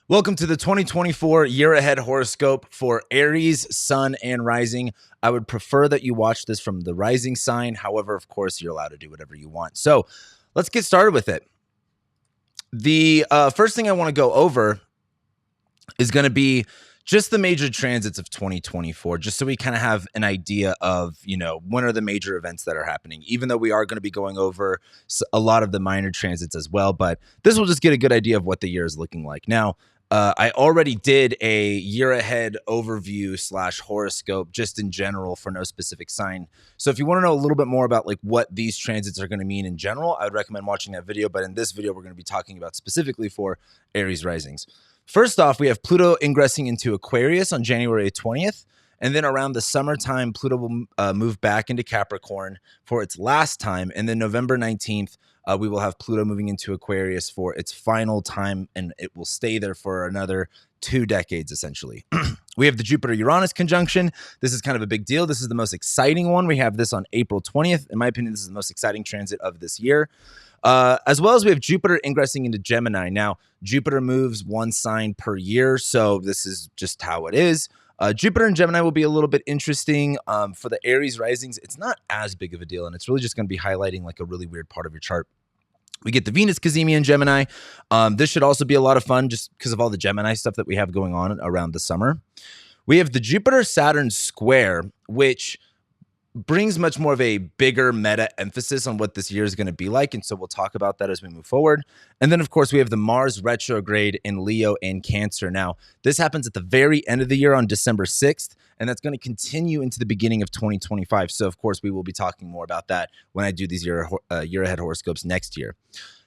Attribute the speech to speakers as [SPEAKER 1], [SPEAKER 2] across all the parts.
[SPEAKER 1] Welcome to the 2024 year ahead horoscope for Aries, Sun, and Rising. I would prefer that you watch this from the rising sign. However, of course, you're allowed to do whatever you want. So let's get started with it. The first thing I want to go over is going to be just the major transits of 2024, just so we kind of have an idea of, when are the major events that are happening, even though we are going to be going over a lot of the minor transits as well. But this will just get a good idea of what the year is looking like. Now, I already did a year ahead overview / horoscope just in general for no specific sign. So if you want to know a little bit more about like what these transits are going to mean in general, I would recommend watching that video. But in this video, we're going to be talking about specifically for Aries risings. First off, we have Pluto ingressing into Aquarius on January 20th. And then around the summertime, Pluto will move back into Capricorn for its last time. And then November 19th, we will have Pluto moving into Aquarius for its final time, and it will stay there for another 2 decades, essentially. We have the Jupiter-Uranus conjunction. This is kind of a big deal. This is the most exciting one. We have this on April 20th. In my opinion, this is the most exciting transit of this year. As well as we have Jupiter ingressing into Gemini. Now, Jupiter moves one sign per year, so this is just how it is. Jupiter and Gemini will be a little bit interesting. For the Aries risings, it's not as big of a deal, and it's really just going to be highlighting like a really weird part of your chart. We get the Venus Cazimi in Gemini. This should also be a lot of fun just because of all the Gemini stuff that we have going on around the summer. We have the Jupiter-Saturn square, which brings much more of a bigger meta emphasis on what this year is going to be like. And so we'll talk about that as we move forward. And then, of course, we have the Mars retrograde in Leo and Cancer. Now, this happens at the very end of the year on December 6th, and that's going to continue into the beginning of 2025. So, of course, we will be talking more about that when I do these year ahead horoscopes next year.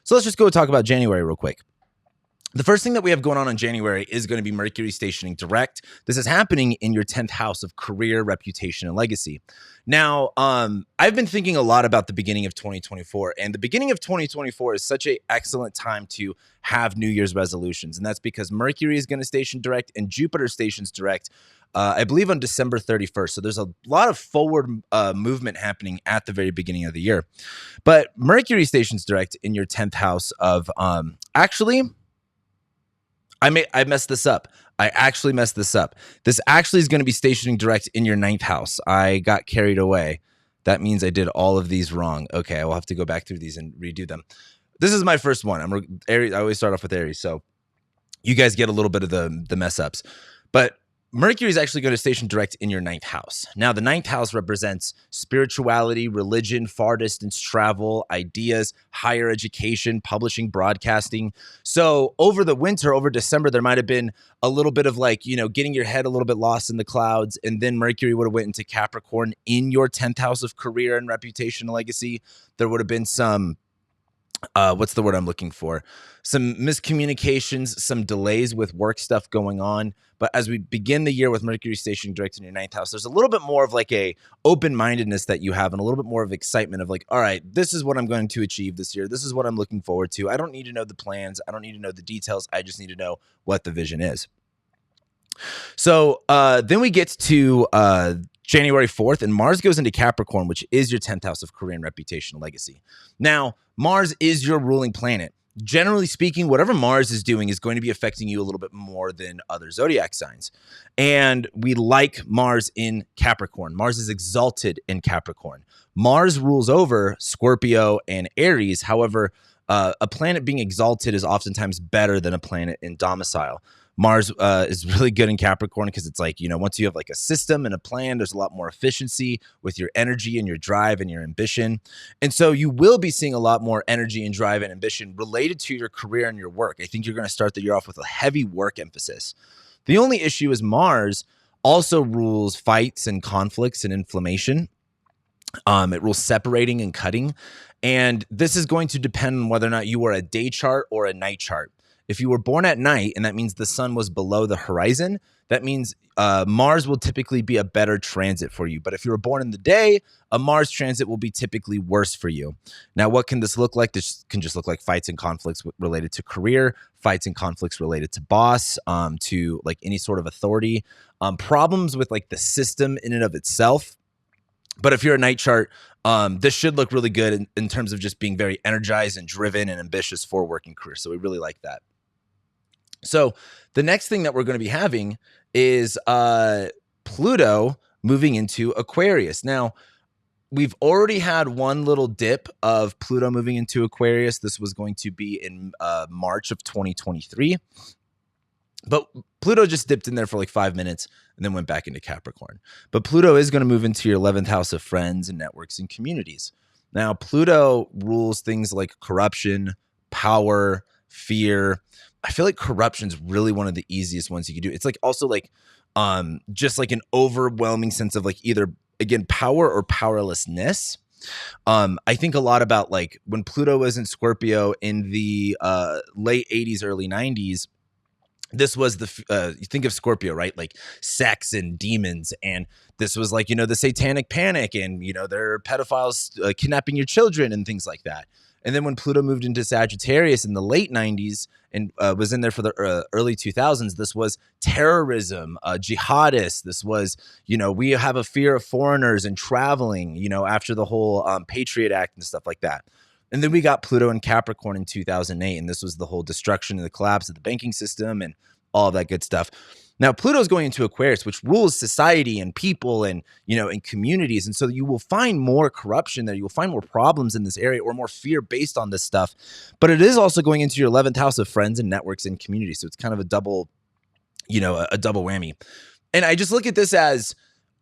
[SPEAKER 1] So let's just go talk about January real quick. The first thing that we have going on in January is going to be Mercury stationing direct. This is happening in your 10th house of career, reputation, and legacy. Now, I've been thinking a lot about the beginning of 2024, and the beginning of 2024 is such an excellent time to have New Year's resolutions, and that's because Mercury is going to station direct and Jupiter stations direct, I believe on December 31st. So there's a lot of forward movement happening at the very beginning of the year. But Mercury stations direct in your 10th house of I messed this up. I actually messed this up. This actually is going to be stationing direct in your 9th house. I got carried away. That means I did all of these wrong. Okay, I will have to go back through these and redo them. This is my first one. Aries. I always start off with Aries, so you guys get a little bit of the mess ups. But Mercury is actually going to station direct in your 9th house. Now, the 9th house represents spirituality, religion, far distance travel, ideas, higher education, publishing, broadcasting. So over the winter, over December, there might have been a little bit of like, getting your head a little bit lost in the clouds. And then Mercury would have went into Capricorn in your 10th house of career and reputation and legacy. There would have been some what's the word I'm looking for? Some miscommunications, some delays with work stuff going on. But as we begin the year with Mercury stationing direct in your 9th house, there's a little bit more of like a open-mindedness that you have and a little bit more of excitement of like, all right, this is what I'm going to achieve this year. This is what I'm looking forward to. I don't need to know the plans. I don't need to know the details. I just need to know what the vision is. So then we get to January 4th, and Mars goes into Capricorn, which is your 10th house of career and reputation and legacy. Now, Mars is your ruling planet. Generally speaking, whatever Mars is doing is going to be affecting you a little bit more than other zodiac signs. And we like Mars in Capricorn. Mars is exalted in Capricorn. Mars rules over Scorpio and Aries. However, a planet being exalted is oftentimes better than a planet in domicile. Mars is really good in Capricorn because it's like, once you have like a system and a plan, there's a lot more efficiency with your energy and your drive and your ambition. And so you will be seeing a lot more energy and drive and ambition related to your career and your work. I think you're going to start the year off with a heavy work emphasis. The only issue is Mars also rules fights and conflicts and inflammation. It rules separating and cutting. And this is going to depend on whether or not you are a day chart or a night chart. If you were born at night, and that means the sun was below the horizon, that means Mars will typically be a better transit for you. But if you were born in the day, a Mars transit will be typically worse for you. Now, what can this look like? This can just look like fights and conflicts related to career, fights and conflicts related to boss, to like any sort of authority, problems with like the system in and of itself. But if you're a night chart, this should look really good in terms of just being very energized and driven and ambitious for a working career. So we really like that. So the next thing that we're going to be having is Pluto moving into Aquarius. Now, we've already had one little dip of Pluto moving into Aquarius. This was going to be in March of 2023. But Pluto just dipped in there for like 5 minutes and then went back into Capricorn. But Pluto is going to move into your 11th house of friends and networks and communities. Now, Pluto rules things like corruption, power, fear. I feel like corruption is really one of the easiest ones you can do. It's like also like just like an overwhelming sense of like either, again, power or powerlessness. I think a lot about like when Pluto was in Scorpio in the late 80s, early 90s. This was you think of Scorpio, right? Like sex and demons. And this was like, the satanic panic and, there are pedophiles kidnapping your children and things like that. And then when Pluto moved into Sagittarius in the late 90s and was in there for the early 2000s, this was terrorism, jihadists. This was, we have a fear of foreigners and traveling, after the whole Patriot Act and stuff like that. And then we got Pluto in Capricorn in 2008, and this was the whole destruction and the collapse of the banking system and all of that good stuff. Now, Pluto's going into Aquarius, which rules society and people and, and communities. And so you will find more corruption there. You will find more problems in this area or more fear based on this stuff. But it is also going into your 11th house of friends and networks and communities. So it's kind of a double, a double whammy. And I just look at this as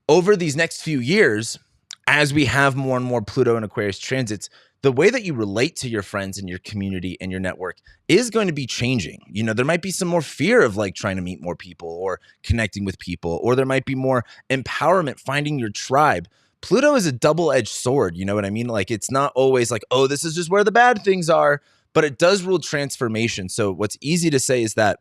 [SPEAKER 1] over these next few years, as we have more and more Pluto and Aquarius transits, the way that you relate to your friends and your community and your network is going to be changing. There might be some more fear of like trying to meet more people or connecting with people, or there might be more empowerment, finding your tribe. Pluto is a double-edged sword. You know what I mean? Like it's not always like, oh, this is just where the bad things are, but it does rule transformation. So what's easy to say is that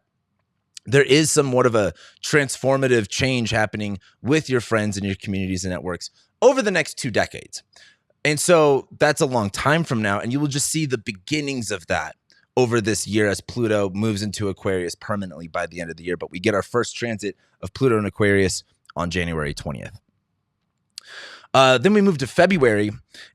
[SPEAKER 1] there is somewhat of a transformative change happening with your friends and your communities and networks over the next 2 decades. And so that's a long time from now, and you will just see the beginnings of that over this year as Pluto moves into Aquarius permanently by the end of the year. But we get our first transit of Pluto in Aquarius on January 20th. Then we move to February,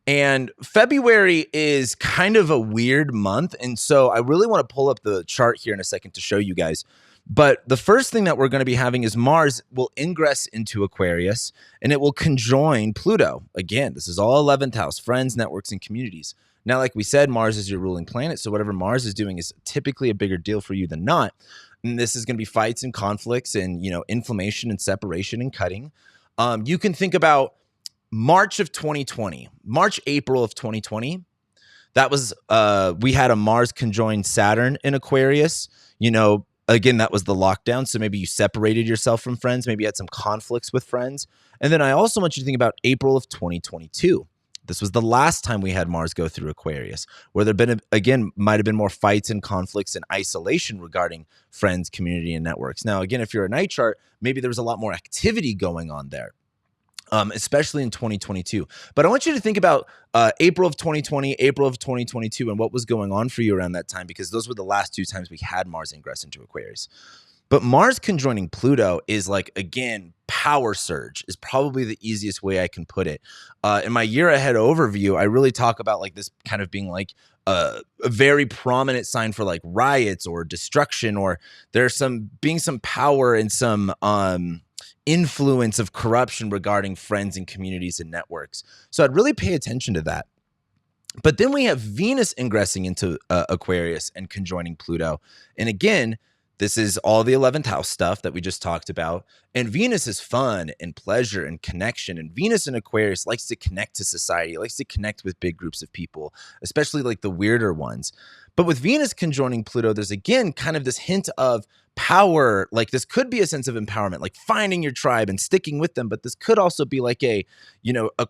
[SPEAKER 1] and February is kind of a weird month. And so I really want to pull up the chart here in a second to show you guys. But the first thing that we're going to be having is Mars will ingress into Aquarius and it will conjoin Pluto. Again, this is all 11th house, friends, networks, and communities. Now, like we said, Mars is your ruling planet. So whatever Mars is doing is typically a bigger deal for you than not. And this is going to be fights and conflicts and, inflammation and separation and cutting. You can think about March of 2020, April of 2020. That was, we had a Mars conjoined Saturn in Aquarius, Again, that was the lockdown. So maybe you separated yourself from friends. Maybe you had some conflicts with friends. And then I also want you to think about April of 2022. This was the last time we had Mars go through Aquarius, where there might have been more fights and conflicts and isolation regarding friends, community, and networks. Now, again, if you're a night chart, maybe there was a lot more activity going on there. Especially in 2022. But I want you to think about April of 2020, April of 2022, and what was going on for you around that time, because those were the last 2 times we had Mars ingress into Aquarius. But Mars conjoining Pluto is like, again, power surge is probably the easiest way I can put it. In my year ahead overview, I really talk about like this kind of being like a very prominent sign for like riots or destruction, or there's some power and some influence of corruption regarding friends and communities and networks. So I'd really pay attention to that. But then we have Venus ingressing into Aquarius and conjoining Pluto. And again, this is all the 11th house stuff that we just talked about. And Venus is fun and pleasure and connection. And Venus in Aquarius likes to connect to society, likes to connect with big groups of people, especially like the weirder ones. But with Venus conjoining Pluto, there's again kind of this hint of power. Like this could be a sense of empowerment, like finding your tribe and sticking with them. But this could also be like a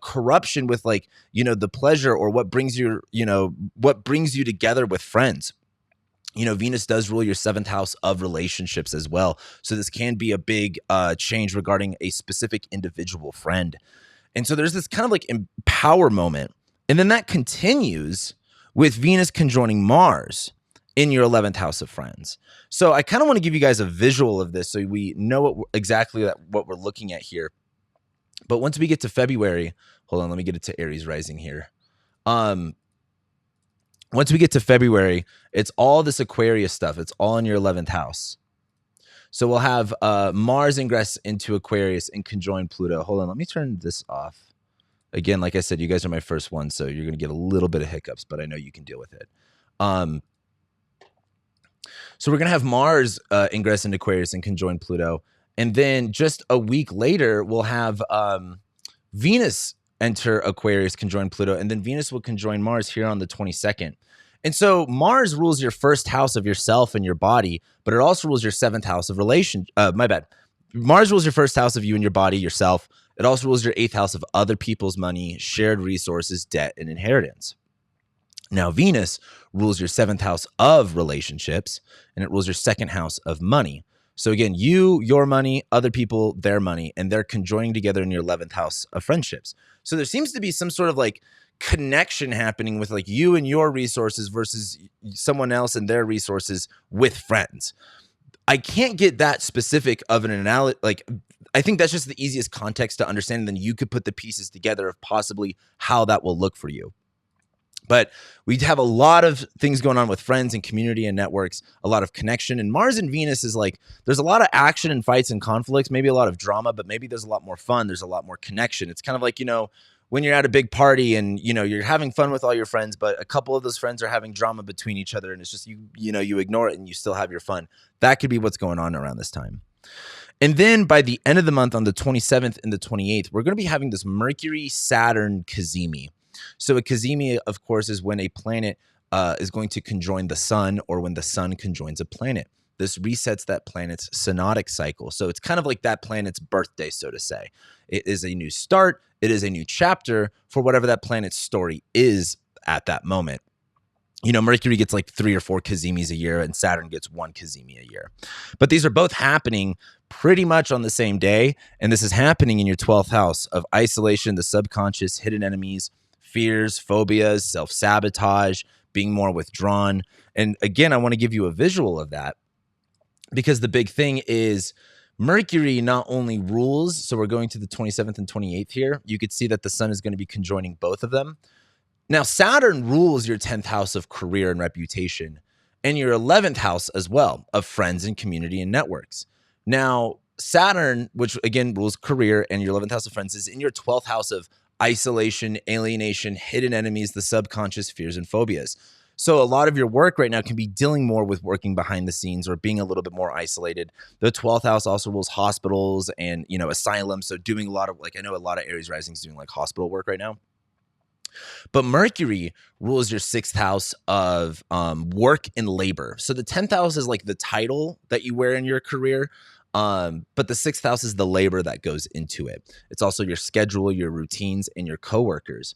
[SPEAKER 1] corruption with like, the pleasure or what brings you together with friends. Venus does rule your 7th house of relationships as well. So this can be a big change regarding a specific individual friend. And so there's this kind of like empower moment. And then that continues with Venus conjoining Mars in your 11th house of friends. So I kind of want to give you guys a visual of this so we know exactly what we're looking at here. But once we get to February, hold on, let me get it to Aries rising here. Once we get to February, it's all this Aquarius stuff. It's all in your 11th house. So we'll have Mars ingress into Aquarius and conjoin Pluto. Hold on, let me turn this off. Again, like I said, you guys are my first one, so you're going to get a little bit of hiccups, but I know you can deal with it. So we're going to have Mars ingress into Aquarius and conjoin Pluto. And then just a week later, we'll have Venus enter Aquarius, conjoin Pluto, and then Venus will conjoin Mars here on the 22nd. And so Mars rules your first house of yourself and your body, but it also rules your seventh house of relation. Mars rules your first house of you and your body, yourself. It also rules your eighth house of other people's money, shared resources, debt, and inheritance. Now, Venus rules your seventh house of relationships, and it rules your second house of money. So again, you, your money, other people, their money, and they're conjoining together in your 11th house of friendships. So there seems to be some sort of like connection happening with like you and your resources versus someone else and their resources with friends. I can't get that specific of an analogy. Like, I think that's just the easiest context to understand. And then you could put the pieces together of possibly how that will look for you. But we have a lot of things going on with friends and community and networks, a lot of connection. And Mars and Venus is like, there's a lot of action and fights and conflicts, maybe a lot of drama, but maybe there's a lot more fun. There's a lot more connection. It's kind of like, when you're at a big party and, you're having fun with all your friends, but a couple of those friends are having drama between each other. And it's just, you ignore it and you still have your fun. That could be what's going on around this time. And then by the end of the month on the 27th and the 28th, we're going to be having this Mercury-Saturn cazimi. So a cazimi, of course, is when a planet is going to conjoin the sun or when the sun conjoins a planet. This resets that planet's synodic cycle. So it's kind of like that planet's birthday, so to say. It is a new start. It is a new chapter for whatever that planet's story is at that moment. Mercury gets like 3 or 4 cazimis a year and Saturn gets 1 cazimi a year. But these are both happening pretty much on the same day. And this is happening in your 12th house of isolation, the subconscious, hidden enemies, fears, phobias, self-sabotage, being more withdrawn. And again, I want to give you a visual of that because the big thing is Mercury not only rules, so we're going to the 27th and 28th here. You could see that the sun is going to be conjoining both of them. Now, Saturn rules your 10th house of career and reputation and your 11th house as well of friends and community and networks. Now, Saturn, which again rules career and your 11th house of friends, is in your 12th house of isolation, alienation, hidden enemies, the subconscious, fears, and phobias. So a lot of your work right now can be dealing more with working behind the scenes or being a little bit more isolated. The 12th house also rules hospitals and, asylums. So doing a lot of, I know a lot of Aries rising is doing hospital work right now. But Mercury rules your 6th house of work and labor. So the 10th house is like the title that you wear in your career. But the 6th house is the labor that goes into it. It's also your schedule, your routines, and your coworkers.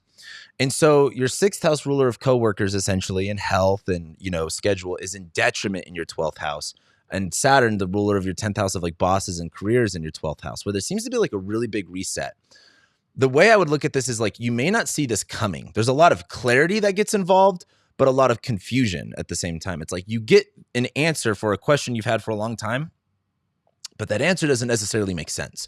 [SPEAKER 1] And so your 6th house ruler of coworkers essentially and health and, schedule is in detriment in your 12th house. And Saturn, the ruler of your 10th house of bosses and careers in your 12th house, where there seems to be a really big reset. The way I would look at this is you may not see this coming. There's a lot of clarity that gets involved, but a lot of confusion at the same time. It's you get an answer for a question you've had for a long time, but that answer doesn't necessarily make sense.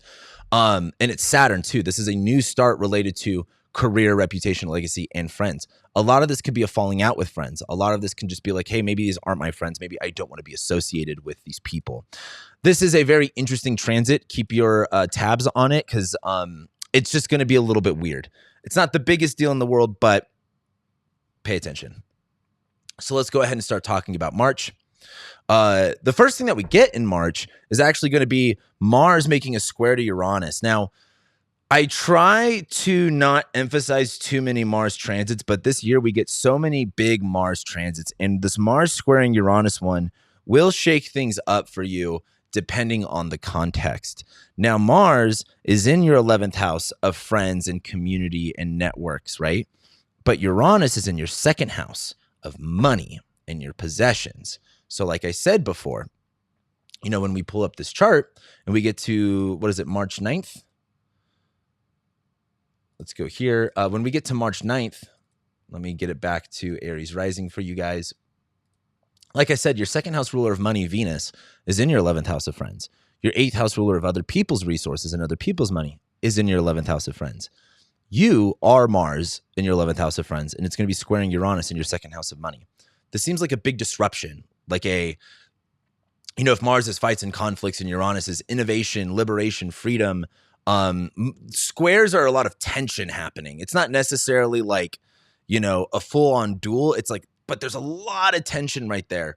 [SPEAKER 1] And it's Saturn too. This is a new start related to career, reputation, legacy, and friends. A lot of this could be a falling out with friends. A lot of this can just be hey, maybe these aren't my friends. Maybe I don't want to be associated with these people. This is a very interesting transit. Keep your tabs on it because it's just going to be a little bit weird. It's not the biggest deal in the world, but pay attention. So let's go ahead and start talking about March. The first thing that we get in March is actually going to be Mars making a square to Uranus. Now, I try to not emphasize too many Mars transits, but this year we get so many big Mars transits, and this Mars squaring Uranus one will shake things up for you depending on the context. Now, Mars is in your 11th house of friends and community and networks, right? But Uranus is in your 2nd house of money and your possessions. So like I said before, when we pull up this chart and we get to, March 9th? Let's go here. When we get to March 9th, let me get it back to Aries rising for you guys. Like I said, your 2nd house ruler of money, Venus, is in your 11th house of friends. Your 8th house ruler of other people's resources and other people's money is in your 11th house of friends. You are Mars in your 11th house of friends, and it's going to be squaring Uranus in your 2nd house of money. This seems like a big disruption, like a if Mars is fights and conflicts and Uranus is innovation, liberation, freedom, squares are a lot of tension happening. It's not necessarily like, a full on duel. It's like, but there's a lot of tension right there.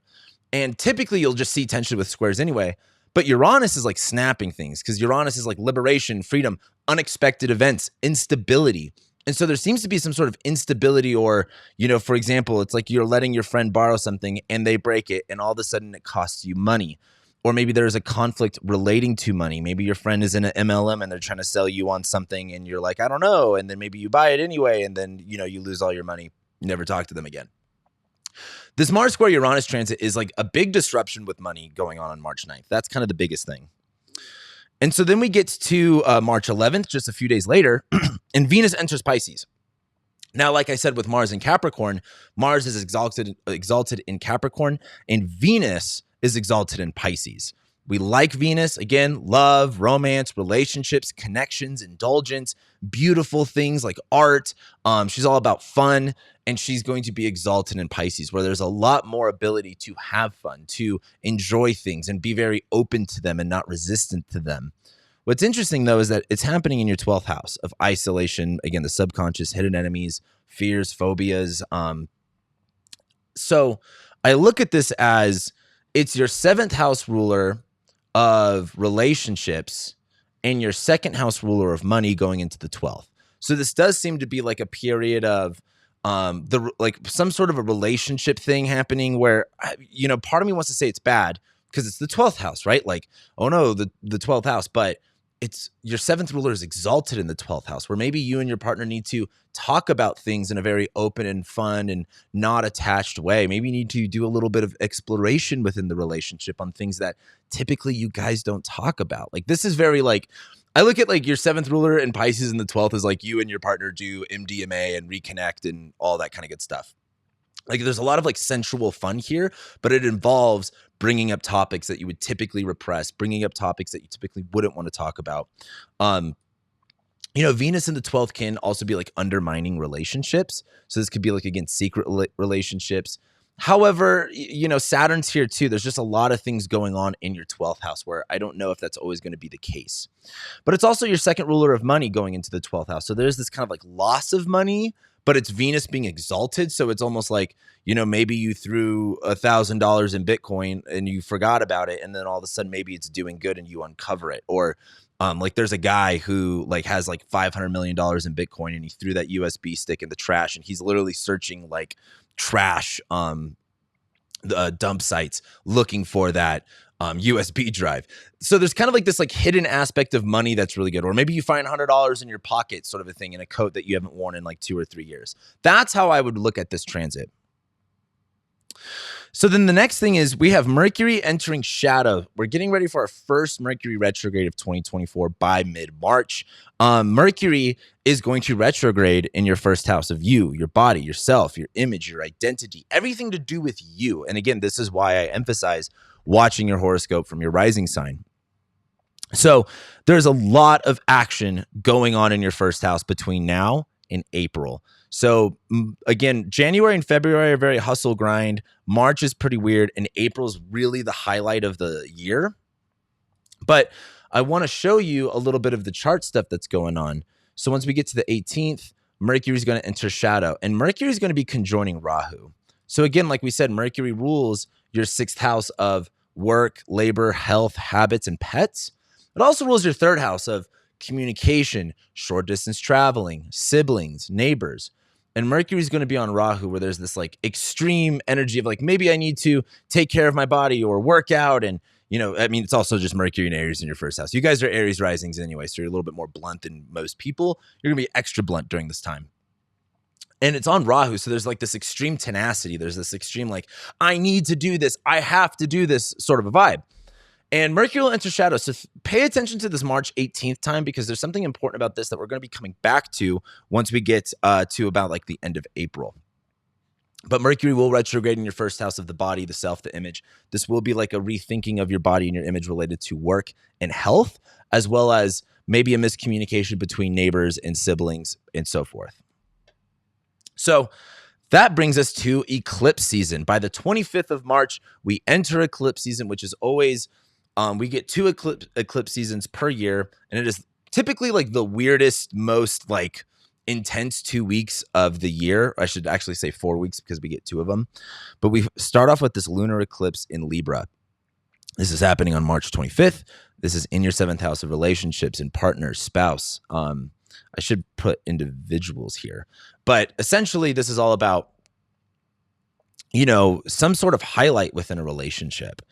[SPEAKER 1] And typically you'll just see tension with squares anyway. But Uranus is like snapping things because Uranus is like liberation, freedom, unexpected events, instability. And so there seems to be some sort of instability or, for example, it's like you're letting your friend borrow something and they break it and all of a sudden it costs you money. Or maybe there's a conflict relating to money. Maybe your friend is in an MLM and they're trying to sell you on something and you're like, I don't know. And then maybe you buy it anyway. And then, you lose all your money. You never talk to them again. This Mars square Uranus transit is like a big disruption with money going on March 9th. That's kind of the biggest thing. And so then we get to March 11th, just a few days later, and Venus enters Pisces. Now, like I said, with Mars in Capricorn, Mars is exalted in Capricorn, and Venus is exalted in Pisces. We like Venus, again, love, romance, relationships, connections, indulgence, beautiful things like art. She's all about fun, and she's going to be exalted in Pisces, where there's a lot more ability to have fun, to enjoy things, and be very open to them and not resistant to them. What's interesting, though, is that it's happening in your 12th house of isolation, again, the subconscious, hidden enemies, fears, phobias. So I look at this as it's your 7th house ruler of relationships and your 2nd house ruler of money going into the 12th. So this does seem to be like a period of some sort of a relationship thing happening where, part of me wants to say it's bad because it's the 12th house, right? Like, oh no, the 12th house, but it's your 7th ruler is exalted in the 12th house, where maybe you and your partner need to talk about things in a very open and fun and not attached way. Maybe you need to do a little bit of exploration within the relationship on things that typically you guys don't talk about. Like, this is very like, I look at like your 7th ruler in Pisces and the 12th is like you and your partner do MDMA and reconnect and all that kind of good stuff. Like, there's a lot of like sensual fun here, but it involves bringing up topics that you would typically repress, bringing up topics that you typically wouldn't want to talk about. Venus in the 12th can also be like undermining relationships. So this could be like, again, secret relationships. However, Saturn's here too. There's just a lot of things going on in your 12th house where I don't know if that's always going to be the case. But it's also your 2nd ruler of money going into the 12th house. So there's this kind of like loss of money, but it's Venus being exalted. So it's almost like, maybe you threw $1,000 in Bitcoin and you forgot about it. And then all of a sudden, maybe it's doing good and you uncover it. Or like there's a guy who like has like $500 million in Bitcoin and he threw that USB stick in the trash and he's literally searching like trash dump sites looking for that USB drive. So there's kind of like this like hidden aspect of money that's really good. Or maybe you find $100 in your pocket, sort of a thing, in a coat that you haven't worn in like 2 or 3 years. That's how I would look at this transit. So then the next thing is we have Mercury entering shadow. We're getting ready for our first Mercury retrograde of 2024 by mid-March. Mercury is going to retrograde in your 1st house of you, your body, yourself, your image, your identity, everything to do with you. And again, this is why I emphasize watching your horoscope from your rising sign. So there's a lot of action going on in your 1st house between now and April. So again, January and February are very hustle grind. March is pretty weird. And April is really the highlight of the year. But I want to show you a little bit of the chart stuff that's going on. So once we get to the 18th, Mercury is going to enter shadow. And Mercury is going to be conjoining Rahu. So again, like we said, Mercury rules your 6th house of work, labor, health, habits, and pets. It also rules your 3rd house of communication, short distance traveling, siblings, neighbors. And Mercury is going to be on Rahu, where there's this like extreme energy of like, maybe I need to take care of my body or work out. And, it's also just Mercury and Aries in your 1st house. You guys are Aries risings anyway, so you're a little bit more blunt than most people. You're going to be extra blunt during this time. And it's on Rahu, so there's like this extreme tenacity. There's this extreme like, I need to do this. I have to do this sort of a vibe. And Mercury will enter shadow. So pay attention to this March 18th time, because there's something important about this that we're going to be coming back to once we get to about like the end of April. But Mercury will retrograde in your 1st house of the body, the self, the image. This will be like a rethinking of your body and your image related to work and health, as well as maybe a miscommunication between neighbors and siblings and so forth. So That brings us to eclipse season. By the 25th of March, we enter eclipse season, which is always, we get two eclipse seasons per year. And it is typically like the weirdest, most like intense 2 weeks of the year. I should actually say 4 weeks because we get two of them. But we start off with this lunar eclipse in Libra. This is happening on March 25th. This is in your seventh house of relationships and partners, spouse. I should put individuals here. But essentially, this is all about, you know, some sort of highlight within a relationship.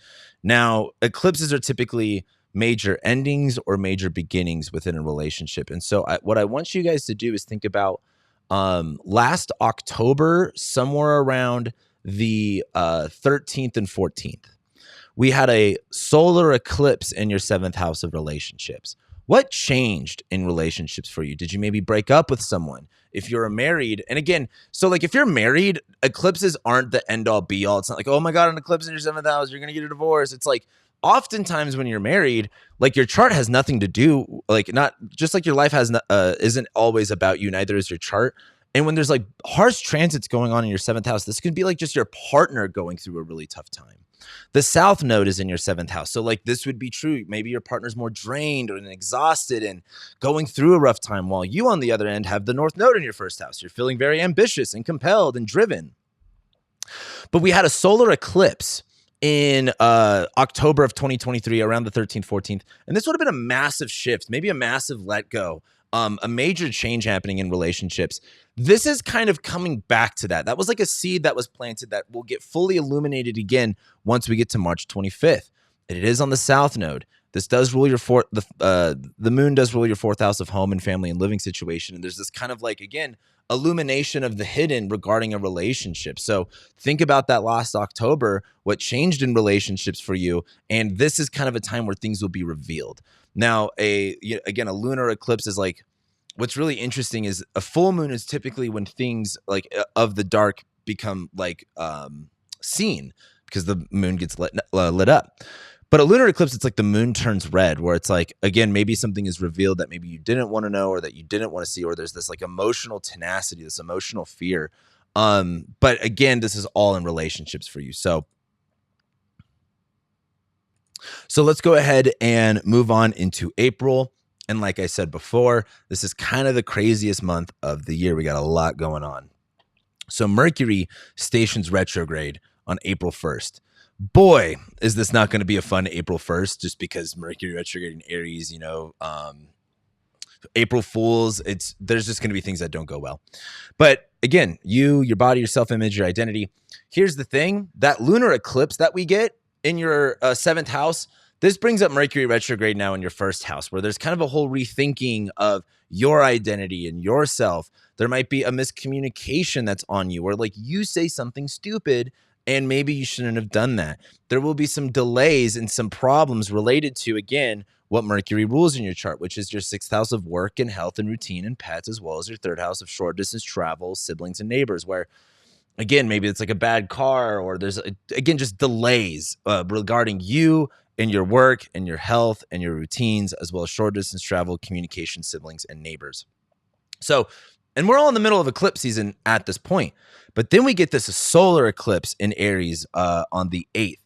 [SPEAKER 1] Now, eclipses are typically major endings or major beginnings within a relationship. And so what I want you guys to do is think about last October, somewhere around the 13th and 14th. We had a solar eclipse in your seventh house of relationships. What changed in relationships for you? Did you maybe break up with someone? If you're married, and again, so like if you're married, eclipses aren't the end all be all. It's not like, oh my God, an eclipse in your seventh house, you're going to get a divorce. It's like oftentimes when you're married, like your chart has nothing to do, like not just like your life has, isn't always about you, neither is your chart. And when there's like harsh transits going on in your seventh house, this could be like just your partner going through a really tough time. The South Node is in your seventh house. So like this would be true. Maybe your partner's more drained and exhausted and going through a rough time, while you on the other end have the North Node in your first house. You're feeling very ambitious and compelled and driven. But we had a solar eclipse in October of 2023, around the 13th, 14th. And this would have been a massive shift, maybe a massive let go, a major change happening in relationships. This is kind of coming back to that. That was like a seed that was planted that will get fully illuminated again once we get to March 25th. And it is on the South Node. This does rule your the moon does rule your fourth house of home and family and living situation. And there's this kind of like, again, illumination of the hidden regarding a relationship. So think about that last October, what changed in relationships for you. And this is kind of a time where things will be revealed. Now, again, a lunar eclipse is like, what's really interesting is a full moon is typically when things like of the dark become like seen because the moon gets lit up. But a lunar eclipse, it's like the moon turns red, where it's like, again, maybe something is revealed that maybe you didn't want to know or that you didn't want to see, or there's this like emotional tenacity, this emotional fear. But again, this is all in relationships for you. So let's go ahead and move on into April. And like I said before, this is kind of the craziest month of the year. We got a lot going on. So Mercury stations retrograde on April 1st. Boy, is this not going to be a fun April 1st, just because Mercury retrograde in Aries, April Fools, there's just going to be things that don't go well. But again, your body, your self-image, your identity. Here's the thing, that lunar eclipse that we get in your seventh house, this brings up Mercury retrograde now in your first house, where there's kind of a whole rethinking of your identity and yourself. There might be a miscommunication that's on you, or like you say something stupid and maybe you shouldn't have done that. There will be some delays and some problems related to, again, what Mercury rules in your chart, which is your sixth house of work and health and routine and pets, as well as your third house of short distance travel, siblings and neighbors, where, again, maybe it's like a bad car, or there's, again, just delays regarding you and your work and your health and your routines, as well as short distance travel, communication, siblings, and neighbors. So, and we're all in the middle of eclipse season at this point. But then we get this solar eclipse in Aries on the 8th.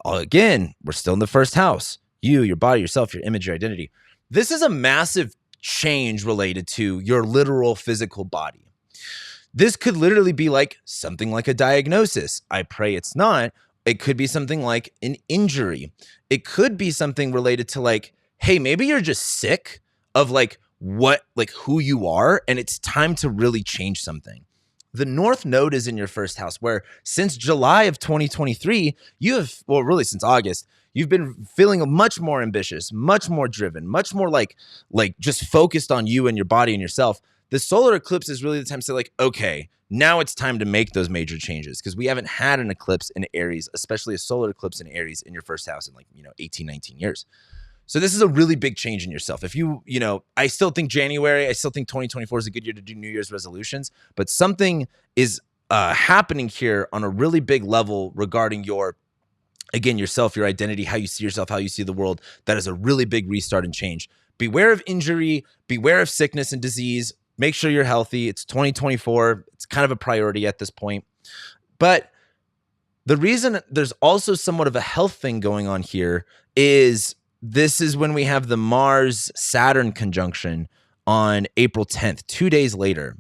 [SPEAKER 1] Again, we're still in the first house. You, your body, yourself, your image, your identity. This is a massive change related to your literal physical body. This could literally be like something like a diagnosis. I pray it's not. It could be something like an injury. It could be something related to like, hey, maybe you're just sick of like who you are, and it's time to really change something. The North Node is in your first house, where since July of 2023, really since August, you've been feeling much more ambitious, much more driven, much more like just focused on you and your body and yourself. The solar eclipse is really the time to say like, okay, now it's time to make those major changes, because we haven't had an eclipse in Aries, especially a solar eclipse in Aries in your first house in 18, 19 years. So this is a really big change in yourself. If I still think 2024 is a good year to do New Year's resolutions, but something is happening here on a really big level regarding yourself, your identity, how you see yourself, how you see the world. That is a really big restart and change. Beware of injury, beware of sickness and disease. make sure you're healthy. It's 2024. It's kind of a priority at this point. But the reason there's also somewhat of a health thing going on here is this is when we have the Mars-Saturn conjunction on April 10th, 2 days later.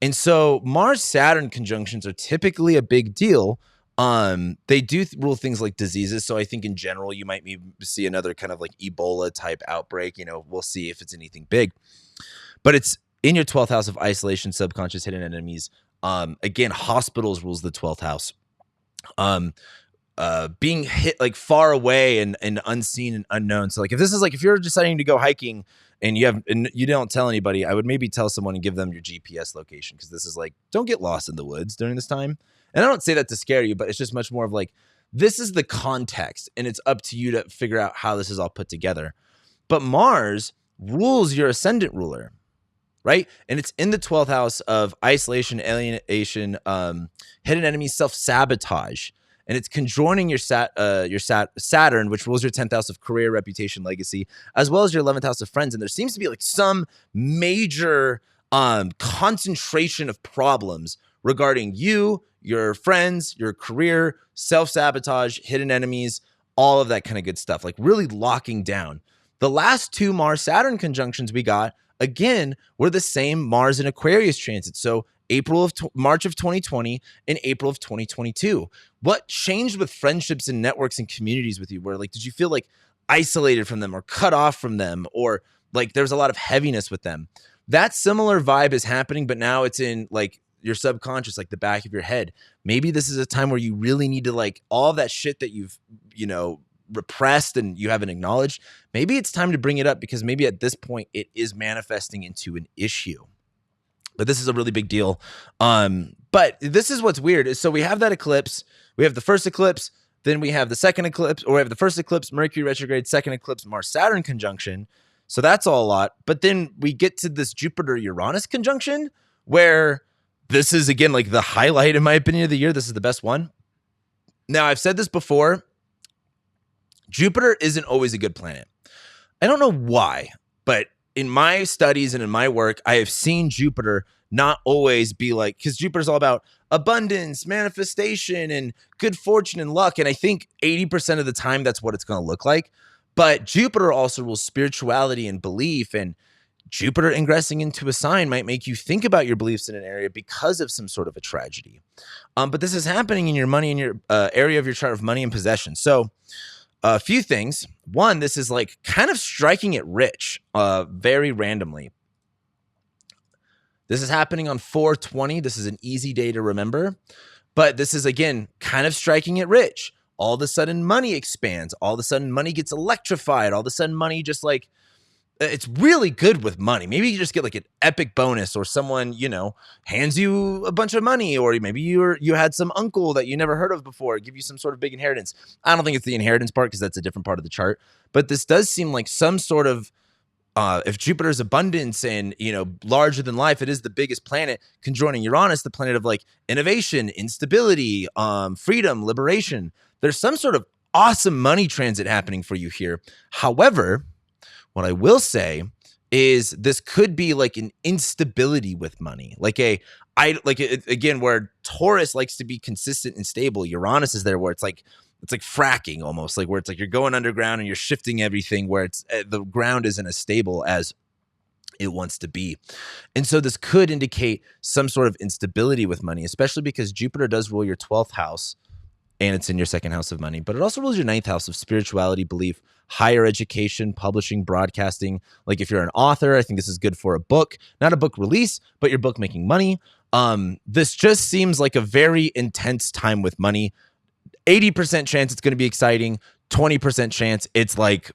[SPEAKER 1] And so Mars-Saturn conjunctions are typically a big deal. They do rule things like diseases. So I think in general, you might see another kind of like Ebola type outbreak. We'll see if it's anything big. But it's in your 12th house of isolation, subconscious, hidden enemies. Again, hospitals rules the 12th house. Being hit like far away and unseen and unknown. So like if you're deciding to go hiking and you don't tell anybody, I would maybe tell someone and give them your GPS location, because this is like, don't get lost in the woods during this time. And I don't say that to scare you, but it's just much more of like, this is the context and it's up to you to figure out how this is all put together. But Mars rules your ascendant ruler, right? And it's in the 12th house of isolation, alienation, hidden enemies, self-sabotage. And it's conjoining your Saturn, which rules your 10th house of career, reputation, legacy, as well as your 11th house of friends. And there seems to be like some major concentration of problems regarding you, your friends, your career, self-sabotage, hidden enemies, all of that kind of good stuff, like really locking down. The last two Mars-Saturn conjunctions we got, again, were the same Mars and Aquarius transit. So March of 2020 and April of 2022. What changed with friendships and networks and communities with you? Where like, did you feel like isolated from them or cut off from them, or like there's a lot of heaviness with them? That similar vibe is happening, but now it's in like your subconscious, like the back of your head. Maybe this is a time where you really need to like all that shit that you've, repressed and you haven't acknowledged. Maybe it's time to bring it up, because maybe at this point it is manifesting into an issue. But this is a really big deal. But this is what's weird. So we have that eclipse. We have the first eclipse. Then we have the second eclipse, or we have the first eclipse, Mercury retrograde, second eclipse, Mars-Saturn conjunction. So that's all a lot. But then we get to this Jupiter-Uranus conjunction, where this is, again, like the highlight, in my opinion, of the year. This is the best one. Now, I've said this before. Jupiter isn't always a good planet. I don't know why, but in my studies and in my work, I have seen Jupiter not always be like, because Jupiter's all about abundance, manifestation, and good fortune and luck. And I think 80% of the time that's what it's going to look like. But Jupiter also rules spirituality and belief. And Jupiter ingressing into a sign might make you think about your beliefs in an area because of some sort of a tragedy. But this is happening in your money, in your area of your chart of money and possession. So a few things. One, this is like kind of striking it rich very randomly. This is happening on 4/20. This is an easy day to remember. But this is, again, kind of striking it rich. All of a sudden, money expands. All of a sudden, money gets electrified. All of a sudden, money just like, it's really good with money. Maybe you just get like an epic bonus, or someone, hands you a bunch of money, or maybe you had some uncle that you never heard of before give you some sort of big inheritance. I don't think it's the inheritance part, because that's a different part of the chart. But this does seem like some sort of, if Jupiter's abundance and, larger than life, it is the biggest planet, conjoining Uranus, the planet of like innovation, instability, freedom, liberation. There's some sort of awesome money transit happening for you here. However, what I will say is this could be like an instability with money, again, where Taurus likes to be consistent and stable. Uranus is there where it's like fracking almost, like where it's like you're going underground and you're shifting everything, where it's the ground isn't as stable as it wants to be. And so this could indicate some sort of instability with money, especially because Jupiter does rule your 12th house and it's in your second house of money, but it also rules your 9th house of spirituality, belief, higher education, publishing, broadcasting. Like if you're an author, I think this is good for a book, not a book release, but your book making money. This just seems like a very intense time with money. 80% chance it's going to be exciting. 20% chance it's like,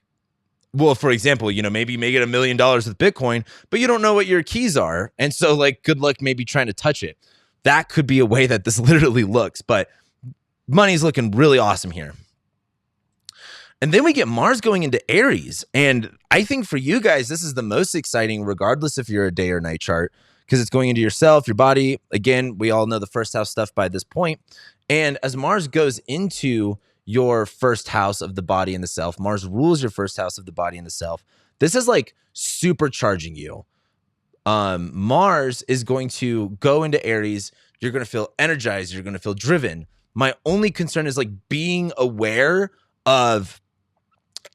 [SPEAKER 1] well, for example, maybe you may get $1 million with Bitcoin, but you don't know what your keys are. And so like, good luck maybe trying to touch it. That could be a way that this literally looks, but money's looking really awesome here. And then we get Mars going into Aries. And I think for you guys, this is the most exciting, regardless if you're a day or night chart, because it's going into yourself, your body. Again, we all know the first house stuff by this point. And as Mars goes into your first house of the body and the self, Mars rules your first house of the body and the self. This is like supercharging you. Mars is going to go into Aries. You're going to feel energized. You're going to feel driven. My only concern is like being aware of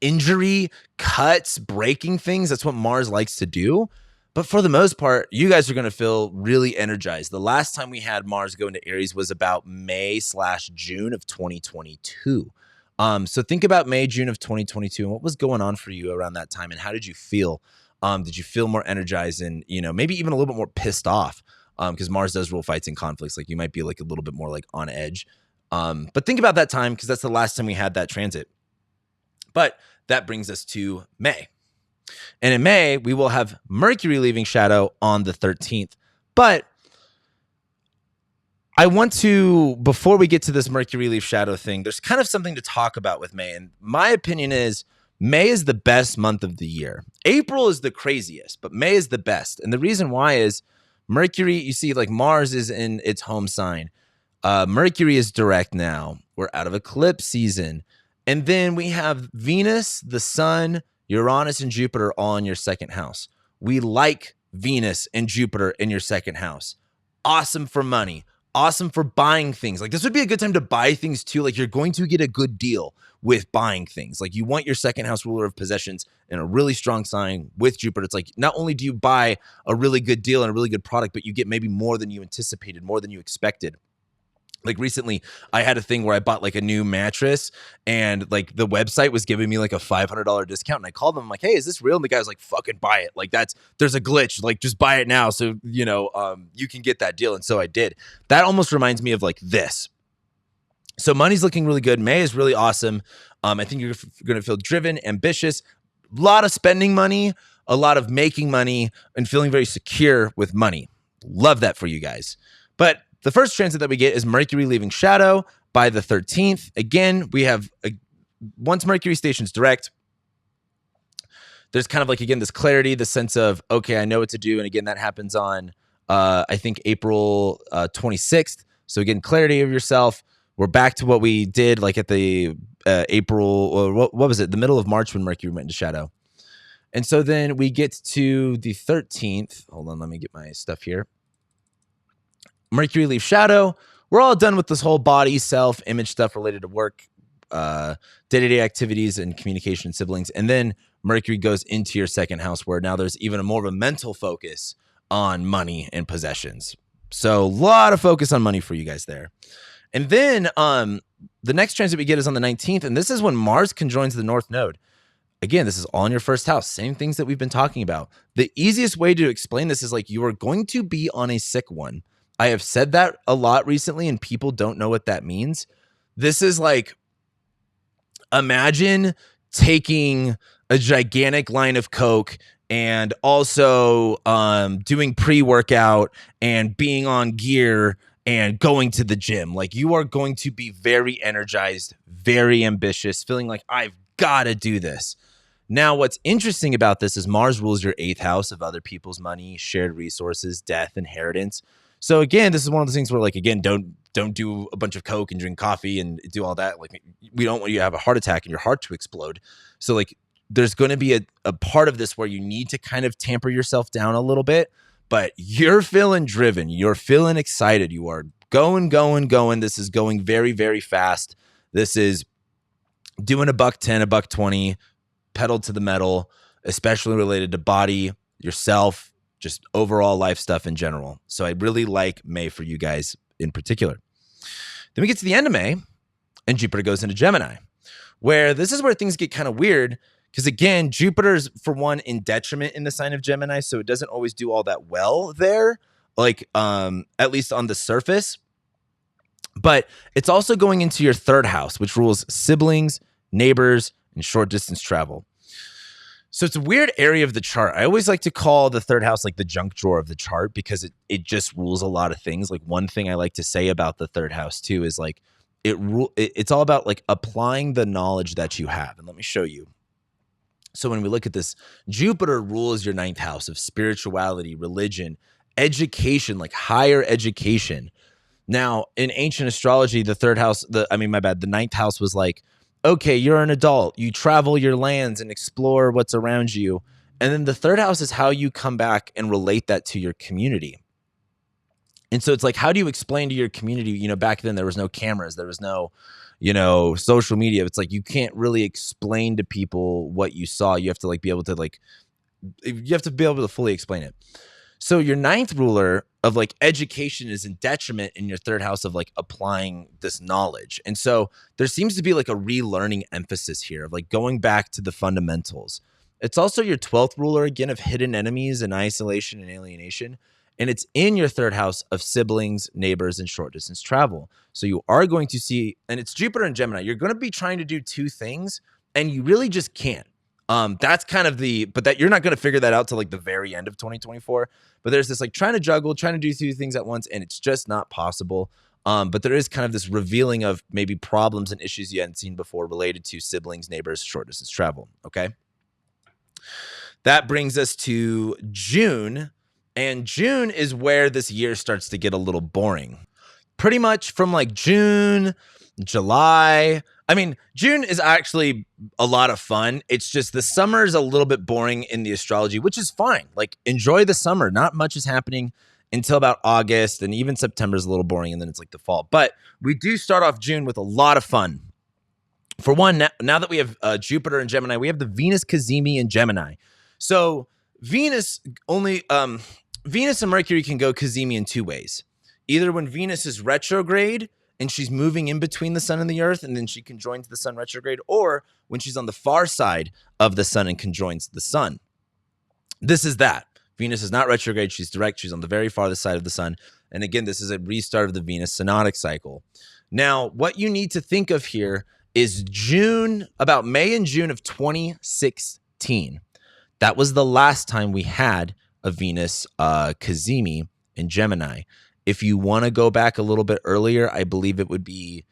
[SPEAKER 1] injury, cuts, breaking things. That's what Mars likes to do. But for the most part, you guys are going to feel really energized. The last time we had Mars go into Aries was about May/June of 2022. So think about May, June of 2022 and what was going on for you around that time and how did you feel? Did you feel more energized and, maybe even a little bit more pissed off? Because Mars does rule fights and conflicts. Like you might be like a little bit more like on edge. But think about that time because that's the last time we had that transit. But that brings us to May. And in May, we will have Mercury leaving shadow on the 13th. But I want to, before we get to this Mercury leave shadow thing, there's kind of something to talk about with May. And my opinion is May is the best month of the year. April is the craziest, but May is the best. And the reason why is Mercury, you see, like Mars is in its home sign. Mercury is direct now. We're out of eclipse season. And then we have Venus, the Sun, Uranus, and Jupiter all in your second house. We like Venus and Jupiter in your second house. Awesome for money. Awesome for buying things. Like this would be a good time to buy things too. Like you're going to get a good deal with buying things. Like you want your second house ruler of possessions in a really strong sign with Jupiter. It's like not only do you buy a really good deal and a really good product, but you get maybe more than you anticipated, more than you expected. Like recently I had a thing where I bought like a new mattress and like the website was giving me like a $500 discount. And I called them, I'm like, hey, is this real? And the guy was like, fucking buy it. Like there's a glitch. Like just buy it now. So, you can get that deal. And so I did. That almost reminds me of like this. So money's looking really good. May is really awesome. I think you're going to feel driven, ambitious, a lot of spending money, a lot of making money and feeling very secure with money. Love that for you guys. But the first transit that we get is Mercury leaving shadow by the 13th. Again, we have once Mercury stations direct, there's kind of like, again, this clarity, the sense of, okay, I know what to do. And again, that happens on, I think, April 26th. So again, clarity of yourself. We're back to what we did like at the April, or what was it? The middle of March when Mercury went into shadow. And so then we get to the 13th. Hold on, let me get my stuff here. Mercury leaves shadow. We're all done with this whole body, self, image stuff related to work, day-to-day activities and communication, siblings. And then Mercury goes into your second house where now there's even more of a mental focus on money and possessions. So a lot of focus on money for you guys there. And then the next transit we get is on the 19th. And this is when Mars conjoins the North Node. Again, this is all in your first house. Same things that we've been talking about. The easiest way to explain this is like you are going to be on a sick one. I have said that a lot recently and people don't know what that means. This is like, imagine taking a gigantic line of Coke and also doing pre-workout and being on gear and going to the gym. Like you are going to be very energized, very ambitious, feeling like I've got to do this. Now, what's interesting about this is Mars rules your 8th house of other people's money, shared resources, death, inheritance. So again, this is one of those things where like, again, don't do a bunch of Coke and drink coffee and do all that. Like we don't want you to have a heart attack and your heart to explode. So like there's going to be a part of this where you need to kind of tamper yourself down a little bit, but you're feeling driven. You're feeling excited. You are going. This is going very, very fast. This is doing $110, $120, pedal to the metal, especially related to body, yourself, just overall life stuff in general. So I really like May for you guys in particular. Then we get to the end of May and Jupiter goes into Gemini, where this is where things get kind of weird. Because again, Jupiter's for one in detriment in the sign of Gemini. So it doesn't always do all that well there, like at least on the surface. But it's also going into your 3rd house, which rules siblings, neighbors, and short distance travel. So it's a weird area of the chart. I always like to call the 3rd house like the junk drawer of the chart because it just rules a lot of things. Like one thing I like to say about the 3rd house too is like it's all about like applying the knowledge that you have. And let me show you. So when we look at this, Jupiter rules your 9th house of spirituality, religion, education, like higher education. Now in ancient astrology, the 9th house was like, okay, you're an adult. You travel your lands and explore what's around you. And then the third house is how you come back and relate that to your community. And so it's like, how do you explain to your community, back then there was no cameras, there was no, social media. It's like, you can't really explain to people what you saw. You have to be able to fully explain it. So your ninth ruler of education is in detriment in your third house of applying this knowledge. And so there seems to be a relearning emphasis here of going back to the fundamentals. It's also your 12th ruler, again, of hidden enemies and isolation and alienation. And it's in your third house of siblings, neighbors, and short distance travel. So you are going to see, and it's Jupiter and Gemini. You're going to be trying to do two things, and you really just can't. That's kind of but that you're not going to figure that out till the very end of 2024. But there's this trying to juggle, trying to do two things at once, and it's just not possible. But there is kind of this revealing of maybe problems and issues you hadn't seen before related to siblings, neighbors, short distance travel. Okay. That brings us to June. And June is where this year starts to get a little boring. Pretty much from June, July. I mean, June is actually a lot of fun. It's just the summer is a little bit boring in the astrology, which is fine. Enjoy the summer. Not much is happening until about August, and even September is a little boring, and then it's the fall. But we do start off June with a lot of fun. For one, now that we have Jupiter and Gemini, we have the Venus Cazimi in Gemini. So Venus and Mercury can go Cazimi in two ways. Either when Venus is retrograde and she's moving in between the sun and the earth, and then she conjoins the sun retrograde, or when she's on the far side of the sun and conjoins the sun. This is that. Venus is not retrograde. She's direct. She's on the very farthest side of the sun. And again, this is a restart of the Venus synodic cycle. Now, what you need to think of here is about May and June of 2016. That was the last time we had a Venus Cazimi in Gemini. If you want to go back a little bit earlier, I believe it would be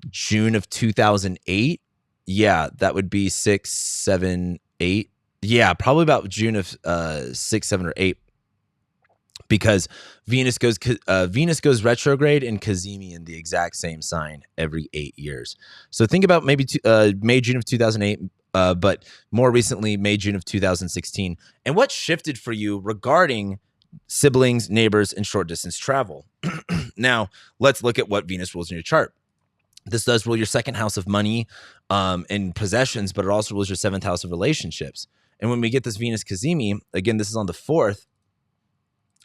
[SPEAKER 1] June of 2008. Yeah, that would be 6, 7, 8. Yeah, probably about June of 6, 7, or 8. Because Venus goes retrograde and Cazimi in the exact same sign every 8 years. So think about maybe May, June of 2008, but more recently, May, June of 2016. And what shifted for you regarding siblings, neighbors, and short distance travel? Now, let's look at what Venus rules in your chart. This does rule your second house of money and possessions, but it also rules your seventh house of relationships. And when we get this Venus Cazimi, again, this is on the 4th.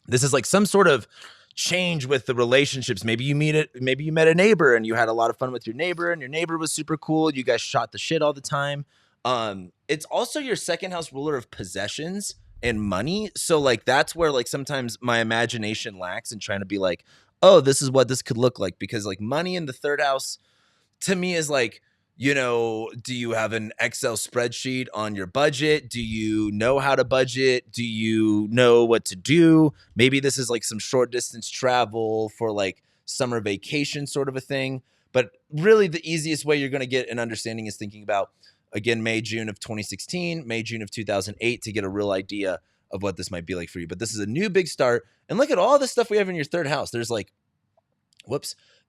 [SPEAKER 1] This is some sort of change with the relationships. Maybe you met a neighbor and you had a lot of fun with your neighbor, and your neighbor was super cool. You guys shot the shit all the time. It's also your second house ruler of possessions and money. So that's where sometimes my imagination lacks in trying to be oh, this is what this could look like, because money in the third house to me is do you have an Excel spreadsheet on your budget? Do you know how to budget? Do you know what to do? Maybe this is some short distance travel for summer vacation sort of a thing. But really the easiest way you're going to get an understanding is thinking about, again, May, June of 2016, May, June of 2008 to get a real idea of what this might be like for you. But this is a new big start. And look at all the stuff we have in your third house. There's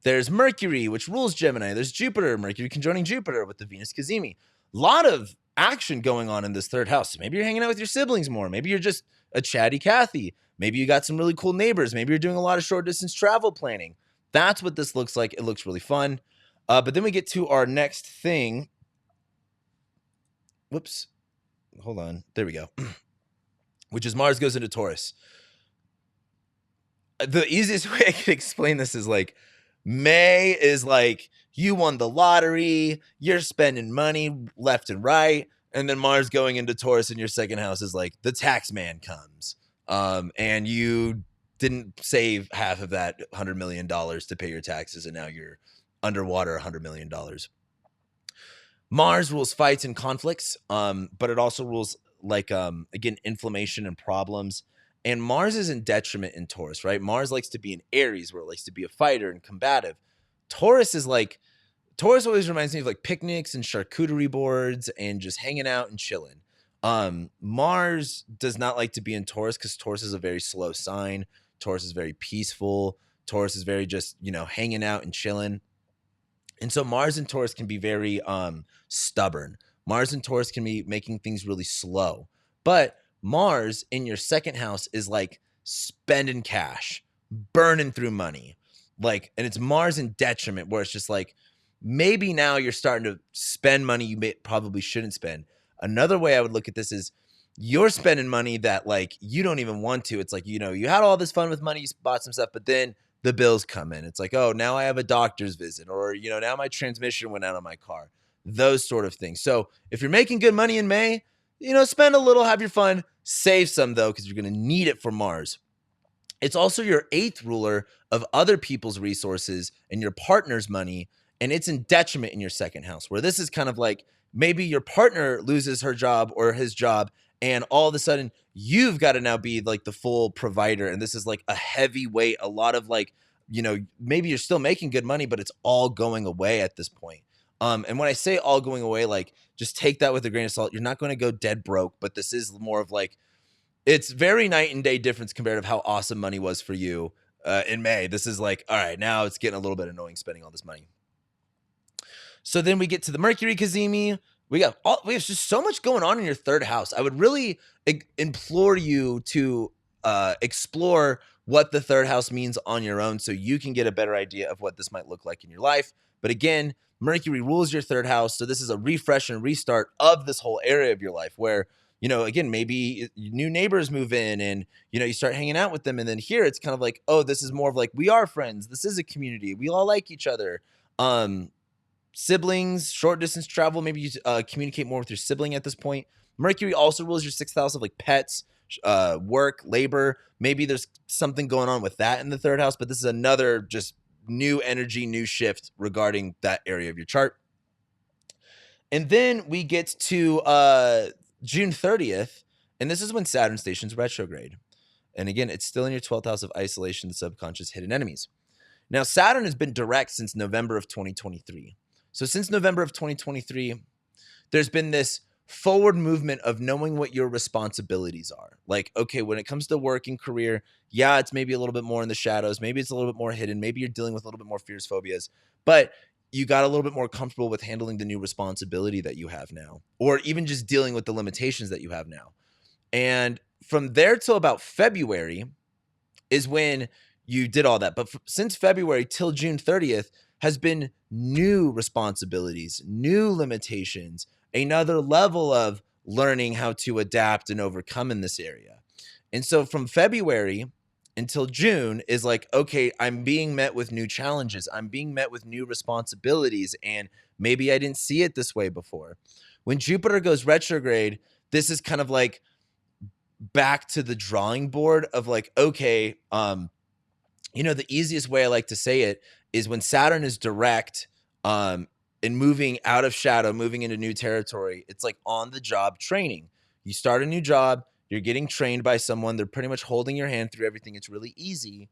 [SPEAKER 1] there's Mercury, which rules Gemini. There's Jupiter, Mercury conjoining Jupiter with the Venus Cazimi. A lot of action going on in this third house. So maybe you're hanging out with your siblings more. Maybe you're just a chatty Cathy. Maybe you got some really cool neighbors. Maybe you're doing a lot of short distance travel planning. That's what this looks like. It looks really fun. But then we get to our next thing. Whoops. Hold on. There we go. Which is Mars goes into Taurus. The easiest way I can explain this is May is you won the lottery, you're spending money left and right, and then Mars going into Taurus in your second house is the tax man comes, and you didn't save half of that $100 million to pay your taxes, and now you're underwater $100 million. Mars rules fights and conflicts, but it also rules again, inflammation and problems. And Mars is in detriment in Taurus, right? Mars likes to be in Aries, where it likes to be a fighter and combative. Taurus is Taurus always reminds me of picnics and charcuterie boards and just hanging out and chilling. Mars does not like to be in Taurus because Taurus is a very slow sign. Taurus is very peaceful. Taurus is very just, hanging out and chilling. And so Mars and Taurus can be very stubborn. Mars and Taurus can be making things really slow. But Mars in your second house is like spending cash, burning through money. Like, and it's Mars in detriment, where it's just like maybe now you're starting to spend money you probably shouldn't spend. Another way I would look at this is you're spending money that like you don't even want to. It's like, you had all this fun with money, you bought some stuff, but then the bills come in. It's like, oh, now I have a doctor's visit, or, now my transmission went out on my car, those sort of things. So if you're making good money in May, spend a little, have your fun, save some though, because you're going to need it for Mars. It's also your eighth ruler of other people's resources and your partner's money. And it's in detriment in your second house, where this is kind of like maybe your partner loses her job or his job, and all of a sudden you've got to now be like the full provider. And this is like a heavy weight, a lot of like, maybe you're still making good money, but it's all going away at this point. And when I say all going away, like just take that with a grain of salt. You're not going to go dead broke, but this is more of like, it's very night and day difference compared to how awesome money was for you in May. This is like, all right, now it's getting a little bit annoying spending all this money. So then we get to the Mercury Cazimi. We have just so much going on in your third house. I would really implore you to explore what the third house means on your own, so you can get a better idea of what this might look like in your life. But again, Mercury rules your third house. So this is a refresh and restart of this whole area of your life where, again, maybe new neighbors move in and, you start hanging out with them. And then here it's kind of like, oh, this is more of like, we are friends. This is a community. We all like each other. Siblings, short distance travel, maybe you communicate more with your sibling at this point. Mercury also rules your sixth house of like pets, work, labor. Maybe there's something going on with that in the third house, but this is another just new energy, new shift regarding that area of your chart. And then we get to June 30th, and this is when Saturn stations retrograde. And again, it's still in your 12th house of isolation, the subconscious, hidden enemies. Now, Saturn has been direct since November of 2023. So since November of 2023, there's been this forward movement of knowing what your responsibilities are. Like, okay, when it comes to work and career, yeah, it's maybe a little bit more in the shadows. Maybe it's a little bit more hidden. Maybe you're dealing with a little bit more fears, phobias, but you got a little bit more comfortable with handling the new responsibility that you have now, or even just dealing with the limitations that you have now. And from there till about February is when you did all that. But since February till June 30th has been new responsibilities, new limitations, another level of learning how to adapt and overcome in this area. And so from February until June is like, okay, I'm being met with new challenges. I'm being met with new responsibilities. And maybe I didn't see it this way before. When Jupiter goes retrograde, this is kind of like back to the drawing board of like, okay, the easiest way I like to say it is when Saturn is direct and moving out of shadow, moving into new territory, it's like on the job training. You start a new job, you're getting trained by someone, they're pretty much holding your hand through everything. It's really easy.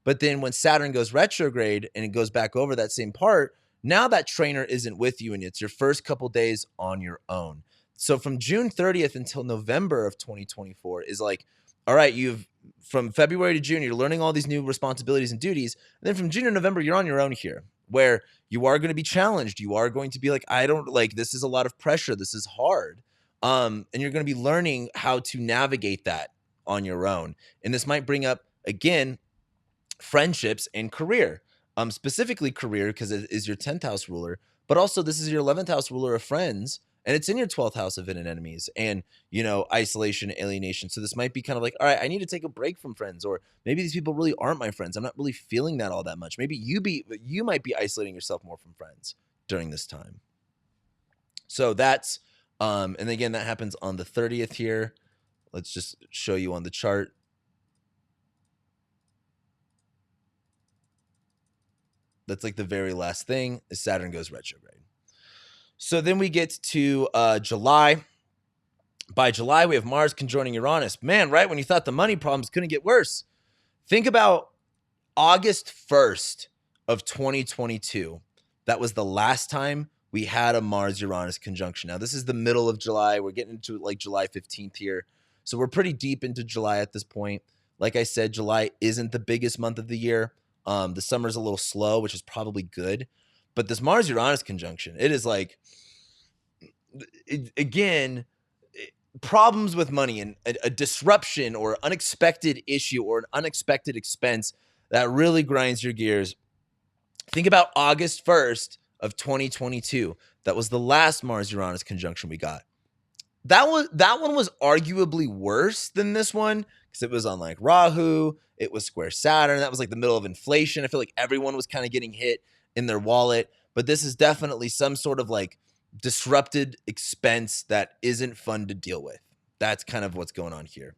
[SPEAKER 1] But then when Saturn goes retrograde and it goes back over that same part, now that trainer isn't with you and it's your first couple days on your own. So from June 30th until November of 2024 is like, all right, from February to June, you're learning all these new responsibilities and duties. And then from June to November, you're on your own here, where you are going to be challenged. You are going to be like, this is a lot of pressure. This is hard. And you're going to be learning how to navigate that on your own. And this might bring up, again, friendships and career, specifically career, because it is your 10th house ruler, but also this is your 11th house ruler of friends. And it's in your 12th house of hidden enemies and, isolation, alienation. So this might be kind of like, all right, I need to take a break from friends, or maybe these people really aren't my friends. I'm not really feeling that all that much. Maybe you might be isolating yourself more from friends during this time. So that's, and again, that happens on the 30th here. Let's just show you on the chart. That's like the very last thing is Saturn goes retrograde. So then we get to July. By July, we have Mars conjoining Uranus. Man, right when you thought the money problems couldn't get worse. Think about August 1st of 2022. That was the last time we had a Mars-Uranus conjunction. Now, this is the middle of July. We're getting into like July 15th here. So we're pretty deep into July at this point. Like I said, July isn't the biggest month of the year. The summer's a little slow, which is probably good. But this Mars-Uranus conjunction, it is like, problems with money and a disruption or unexpected issue or an unexpected expense that really grinds your gears. Think about August 1st of 2022. That was the last Mars Uranus conjunction we got. That one was arguably worse than this one because it was on like Rahu, it was square Saturn. That was like the middle of inflation. I feel like everyone was kind of getting hit in their wallet, but this is definitely some sort of like disrupted expense that isn't fun to deal with. That's kind of what's going on here.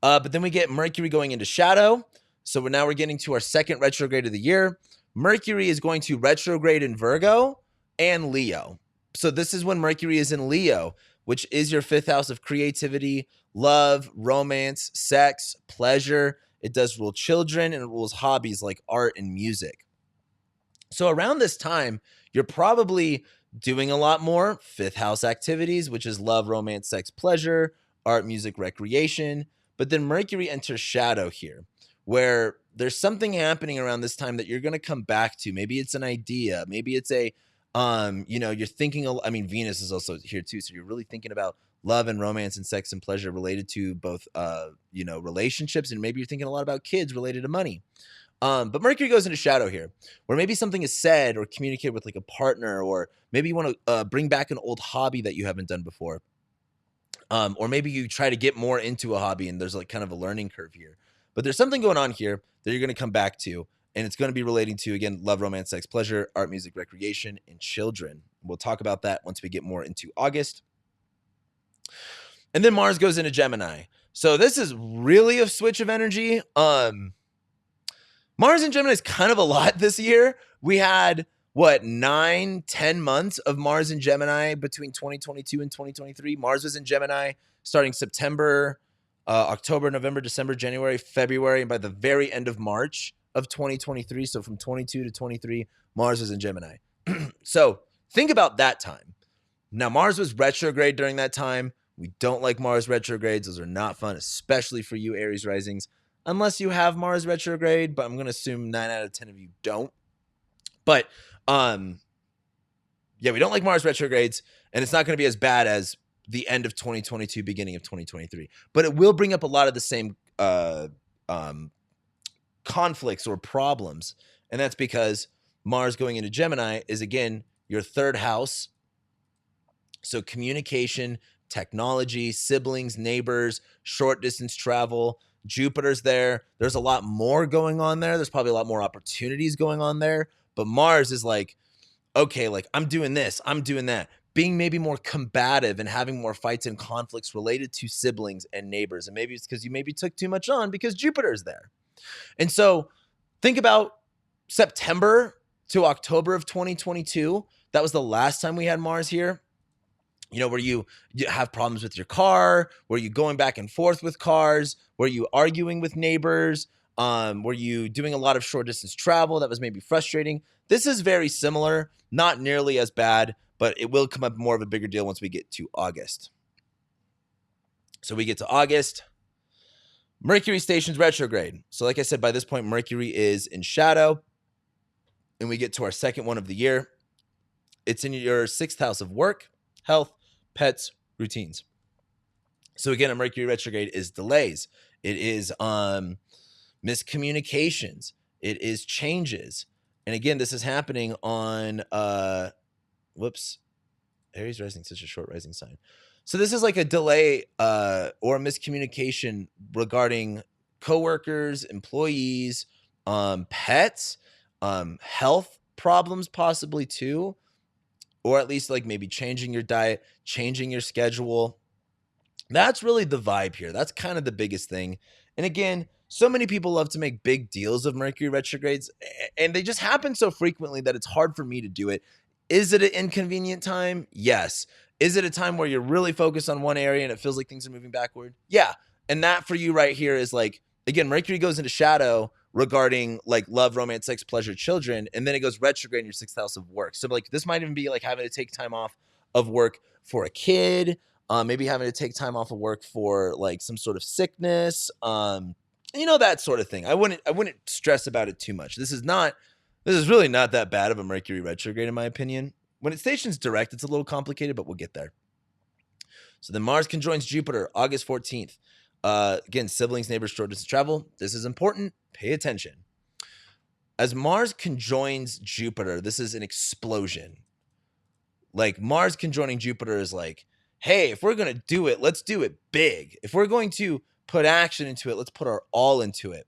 [SPEAKER 1] But then we get Mercury going into shadow. So we're getting to our second retrograde of the year. Mercury is going to retrograde in Virgo and Leo. So this is when Mercury is in Leo, which is your fifth house of creativity, love, romance, sex, pleasure. It does rule children and it rules hobbies like art and music. So around this time, you're probably doing a lot more fifth house activities, which is love, romance, sex, pleasure, art, music, recreation. But then Mercury enters shadow here, where there's something happening around this time that you're going to come back to. Maybe it's an idea. Maybe it's a, you're thinking, I mean, Venus is also here too. So you're really thinking about love and romance and sex and pleasure related to both, relationships. And maybe you're thinking a lot about kids related to money. But Mercury goes into shadow here, where maybe something is said or communicated with like a partner, or maybe you want to bring back an old hobby that you haven't done before. Or maybe you try to get more into a hobby and there's like kind of a learning curve here. But there's something going on here that you're going to come back to, and it's going to be relating to, again, love, romance, sex, pleasure, art, music, recreation, and children. We'll talk about that once we get more into August. And then Mars goes into Gemini. So this is really a switch of energy. Mars in Gemini is kind of a lot this year. We had, 9-10 months of Mars in Gemini between 2022 and 2023. Mars was in Gemini starting September, October, November, December, January, February, and by the very end of March of 2023. So from 22 to 23, Mars was in Gemini. So think about that time. Now, Mars was retrograde during that time. We don't like Mars retrogrades. Those are not fun, especially for you Aries risings, unless you have Mars retrograde, but I'm going to assume 9 out of 10 of you don't. But we don't like Mars retrogrades, and it's not going to be as bad as the end of 2022, beginning of 2023. But it will bring up a lot of the same conflicts or problems, and that's because Mars going into Gemini is, again, your third house. So communication, technology, siblings, neighbors, short distance travel. Jupiter's there. There's a lot more going on there. There's probably a lot more opportunities going on there. But Mars is like, okay, like I'm doing this, I'm doing that. Being maybe more combative and having more fights and conflicts related to siblings and neighbors. And maybe it's because you maybe took too much on because Jupiter's there. And so think about September to October of 2022. That was the last time we had Mars here. Where you have problems with your car, where you going back and forth with cars, where you arguing with neighbors, were you doing a lot of short distance travel that was maybe frustrating. This is very similar, not nearly as bad, but it will come up more of a bigger deal once we get to August. So we get to August. Mercury stations retrograde. So like I said, by this point, Mercury is in shadow, and we get to our second one of the year. It's in your sixth house of work, health, pets, routines. So again, a Mercury retrograde is delays. It is miscommunications. It is changes. And again, this is happening on Aries rising, such a short rising sign. So this is like a delay or a miscommunication regarding coworkers, employees, pets, health problems possibly too, or at least like maybe changing your diet, changing your schedule. That's really the vibe here. That's kind of the biggest thing. And again, so many people love to make big deals of Mercury retrogrades, and they just happen so frequently that it's hard for me to do it. Is it an inconvenient time? Yes. Is it a time where you're really focused on one area and it feels like things are moving backward? Yeah. And that for you right here is like, again, Mercury goes into shadow regarding like love, romance, sex, pleasure, children, and then it goes retrograde in your sixth house of work. So like this might even be like having to take time off of work for a kid, maybe having to take time off of work for like some sort of sickness, that sort of thing. I wouldn't stress about it too much. This is really not that bad of a Mercury retrograde in my opinion. When it stations direct, it's a little complicated, but we'll get there. So then Mars conjoins Jupiter August 14th. Again, siblings, neighbors, short distance travel. This is important. Pay attention. As Mars conjoins Jupiter, this is an explosion. Like Mars conjoining Jupiter is like, hey, if we're going to do it, let's do it big. If we're going to put action into it, let's put our all into it.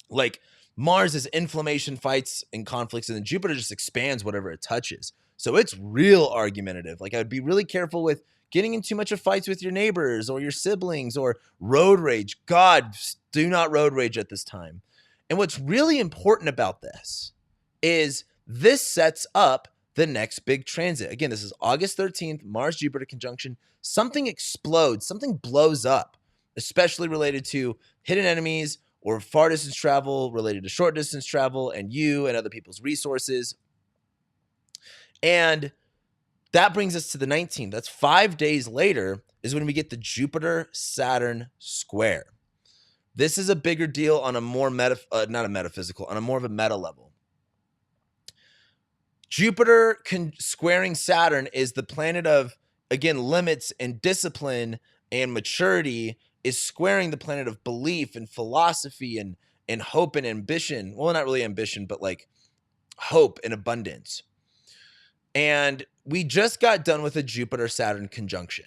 [SPEAKER 1] Like Mars is inflammation, fights, and conflicts, and then Jupiter just expands whatever it touches. So it's real argumentative. Like I would be really careful with getting in too much of fights with your neighbors or your siblings or road rage. God, do not road rage at this time. And what's really important about this is this sets up the next big transit. Again, this is August 13th, Mars-Jupiter conjunction. Something explodes, something blows up, especially related to hidden enemies or far distance travel related to short distance travel and you and other people's resources. And that brings us to the 19th. That's 5 days later is when we get the Jupiter-Saturn square. This is a bigger deal on a more not a metaphysical, on a more of a meta level. Jupiter squaring Saturn is the planet of, again, limits and discipline and maturity, is squaring the planet of belief and philosophy and hope and ambition. Well, not really ambition, but like hope and abundance. And we just got done with a Jupiter-Saturn conjunction.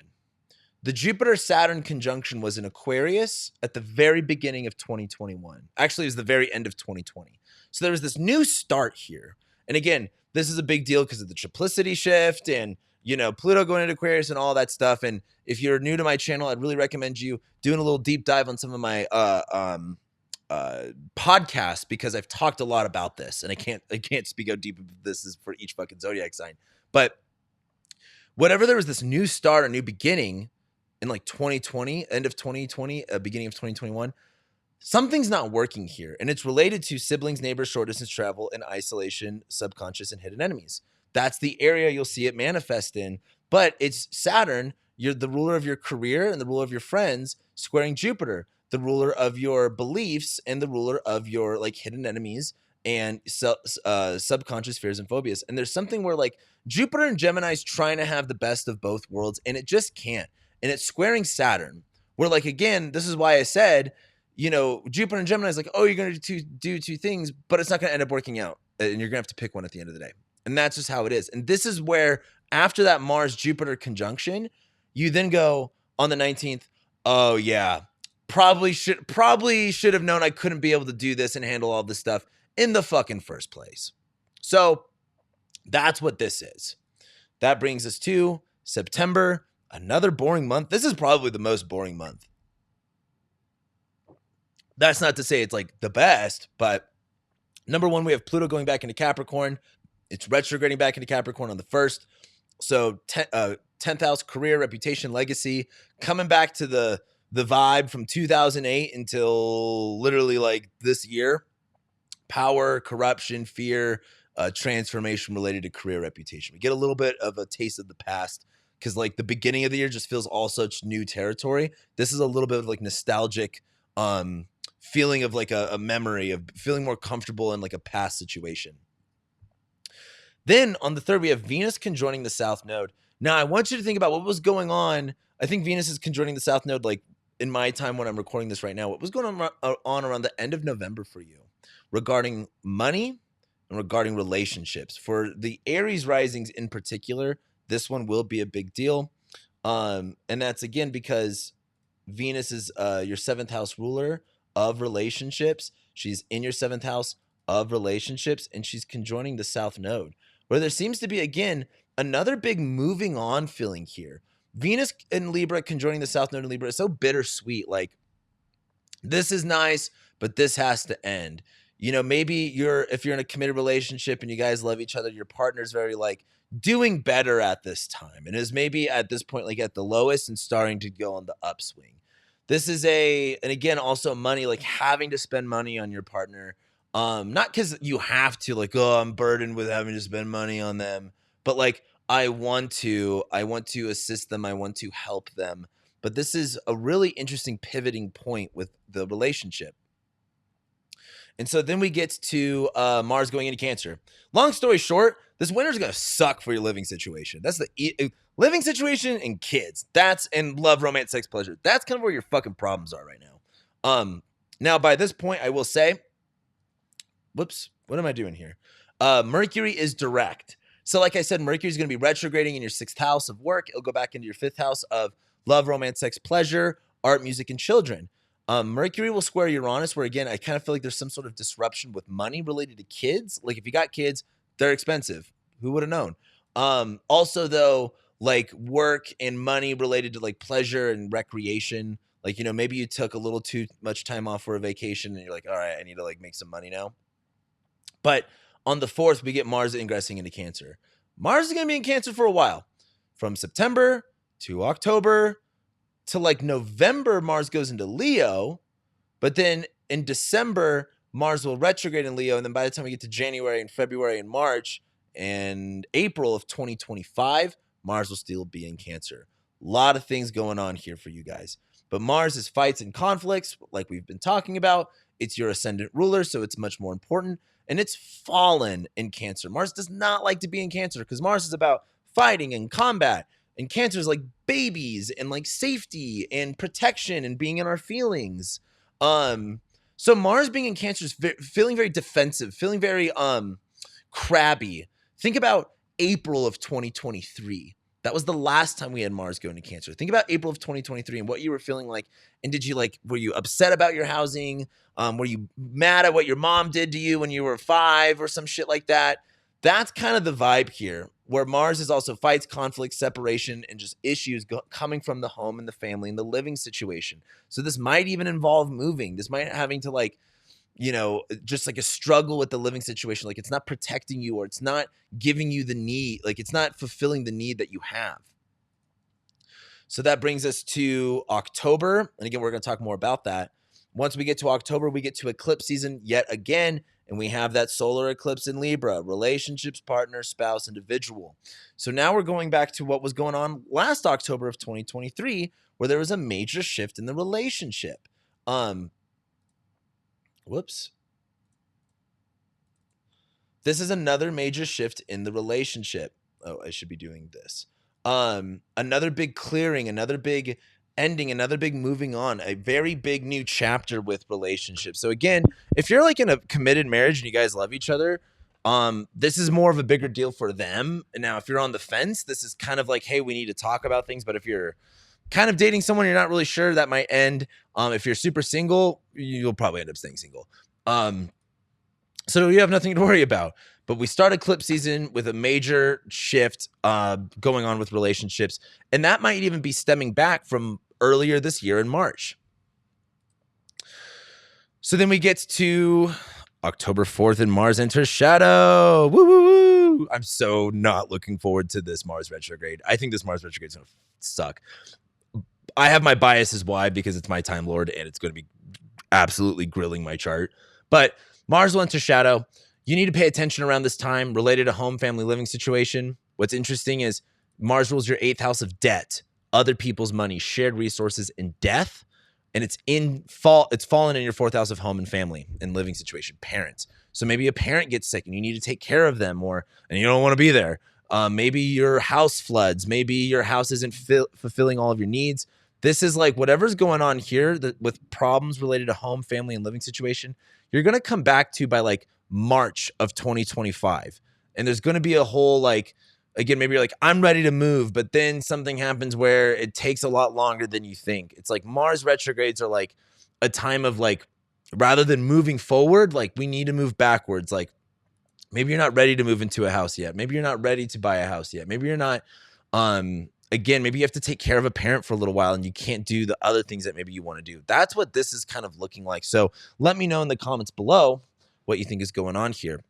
[SPEAKER 1] The Jupiter-Saturn conjunction was in Aquarius at the very beginning of 2021. Actually, it was the very end of 2020. So there was this new start here. And again, this is a big deal because of the triplicity shift and, you know, Pluto going into Aquarius and all that stuff. And if you're new to my channel, I'd really recommend you doing a little deep dive on some of my podcasts, because I've talked a lot about this and I can't speak how deep this is for each fucking zodiac sign. But whatever, there was this new start, a new beginning in like 2020, end of 2020, beginning of 2021, something's not working here. And it's related to siblings, neighbors, short distance travel, and isolation, subconscious, and hidden enemies. That's the area you'll see it manifest in. But it's Saturn, you're the ruler of your career and the ruler of your friends, squaring Jupiter, the ruler of your beliefs and the ruler of your like hidden enemies and subconscious fears and phobias. And there's something where like Jupiter and Gemini is trying to have the best of both worlds, and it just can't. And it's squaring Saturn, where like, again, this is why I said, you know, Jupiter and Gemini is like, oh, you're going to do two things, but it's not going to end up working out. And you're going to have to pick one at the end of the day. And that's just how it is. And this is where after that Mars-Jupiter conjunction, you then go on the 19th, oh yeah, probably should have known I couldn't be able to do this and handle all this stuff in the fucking first place. So that's what this is. That brings us to September, another boring month. This is probably the most boring month. That's not to say it's like the best, but number one, we have Pluto going back into Capricorn. It's retrograding back into Capricorn on the 1st. So 10th house, career, reputation, legacy, coming back to the vibe from 2008 until literally like this year. Power, corruption, fear, transformation related to career, reputation. We get a little bit of a taste of the past because like the beginning of the year just feels all such new territory. This is a little bit of like nostalgic feeling of like a memory of feeling more comfortable in like a past situation. Then on the 3rd, we have Venus conjoining the South Node. Now, I want you to think about what was going on. I think Venus is conjoining the South Node like in my time when I'm recording this right now. What was going on around the end of November for you regarding money and regarding relationships? For the Aries risings in particular, this one will be a big deal. And that's, again, because Venus is your 7th house ruler of relationships. She's in your 7th house of relationships, and she's conjoining the South Node, where there seems to be, again, another big moving on feeling here. Venus in Libra conjoining the South Node in Libra is so bittersweet. Like, this is nice, but this has to end. You know, maybe if you're in a committed relationship and you guys love each other, your partner's very like doing better at this time and is maybe at this point like at the lowest and starting to go on the upswing. This is and again, also money, like having to spend money on your partner. Not because you have to, like, oh, I'm burdened with having to spend money on them, but like I want to assist them, I want to help them. But this is a really interesting pivoting point with the relationship. And so then we get to Mars going into Cancer. Long story short, this winter's going to suck for your living situation. That's the living situation and kids. And love, romance, sex, pleasure. That's kind of where your fucking problems are right now. Now, by this point, I will say, whoops, what am I doing here? Mercury is direct. So like I said, Mercury is going to be retrograding in your 6th house of work. It'll go back into your 5th house of love, romance, sex, pleasure, art, music, and children. Mercury will square Uranus, where again, I kind of feel like there's some sort of disruption with money related to kids. Like if you got kids, they're expensive. Who would have known? Also though, like work and money related to like pleasure and recreation. Like, maybe you took a little too much time off for a vacation and you're like, all right, I need to like make some money now. But on the 4th, we get Mars ingressing into Cancer. Mars is going to be in Cancer for a while. From September to October to like November, Mars goes into Leo. But then in December, Mars will retrograde in Leo. And then by the time we get to January and February and March and April of 2025, Mars will still be in Cancer. A lot of things going on here for you guys. But Mars is fights and conflicts, like we've been talking about. It's your ascendant ruler, so it's much more important. And it's fallen in Cancer. Mars does not like to be in Cancer because Mars is about fighting and combat. And Cancer is like babies and like safety and protection and being in our feelings. So Mars being in Cancer is feeling very defensive, feeling very crabby. Think about April of 2023. That was the last time we had Mars go into Cancer. Think about April of 2023 and what you were feeling like. And were you upset about your housing? Were you mad at what your mom did to you when you were 5 or some shit like that? That's kind of the vibe here, where Mars is also fights, conflict, separation, and just issues coming from the home and the family and the living situation. So this might even involve moving. This might having to just like a struggle with the living situation. Like it's not protecting you or it's not giving you the need. Like it's not fulfilling the need that you have. So that brings us to October. And again, we're going to talk more about that. Once we get to October, we get to eclipse season yet again. And we have that solar eclipse in Libra, relationships, partner, spouse, individual. So now we're going back to what was going on last October of 2023, where there was a major shift in the relationship. Whoops. This is another major shift in the relationship. Oh, I should be doing this. Another big clearing, another big ending, another big moving on, a very big new chapter with relationships. So again, if you're like in a committed marriage and you guys love each other, this is more of a bigger deal for them. And now if you're on the fence, this is kind of like, hey, we need to talk about things. But if you're kind of dating someone you're not really sure, that might end. If you're super single, you'll probably end up staying single. So you have nothing to worry about. But we start eclipse season with a major shift going on with relationships. And that might even be stemming back from earlier this year in March. So then we get to October 4th and Mars enters shadow. Woo, woo, woo. I'm so not looking forward to this Mars retrograde. I think this Mars retrograde is going to suck. I have my biases why, because it's my Time Lord and it's going to be absolutely grilling my chart. But Mars will enter shadow. You need to pay attention around this time related to home, family, living situation. What's interesting is Mars rules your 8th house of debt, other people's money, shared resources, and death. And it's fallen in your 4th house of home and family and living situation, parents. So maybe a parent gets sick and you need to take care of them, and you don't want to be there. Maybe your house floods. Maybe your house isn't fulfilling all of your needs. This is like whatever's going on here with problems related to home, family, and living situation, you're going to come back to by like March of 2025. And there's going to be a whole again, maybe you're like, I'm ready to move, but then something happens where it takes a lot longer than you think. It's like Mars retrogrades are like a time of rather than moving forward, we need to move backwards. Maybe you're not ready to move into a house yet. Maybe you're not ready to buy a house yet. Maybe you're not, again, maybe you have to take care of a parent for a little while and you can't do the other things that maybe you want to do. That's what this is kind of looking like. So let me know in the comments below what you think is going on here.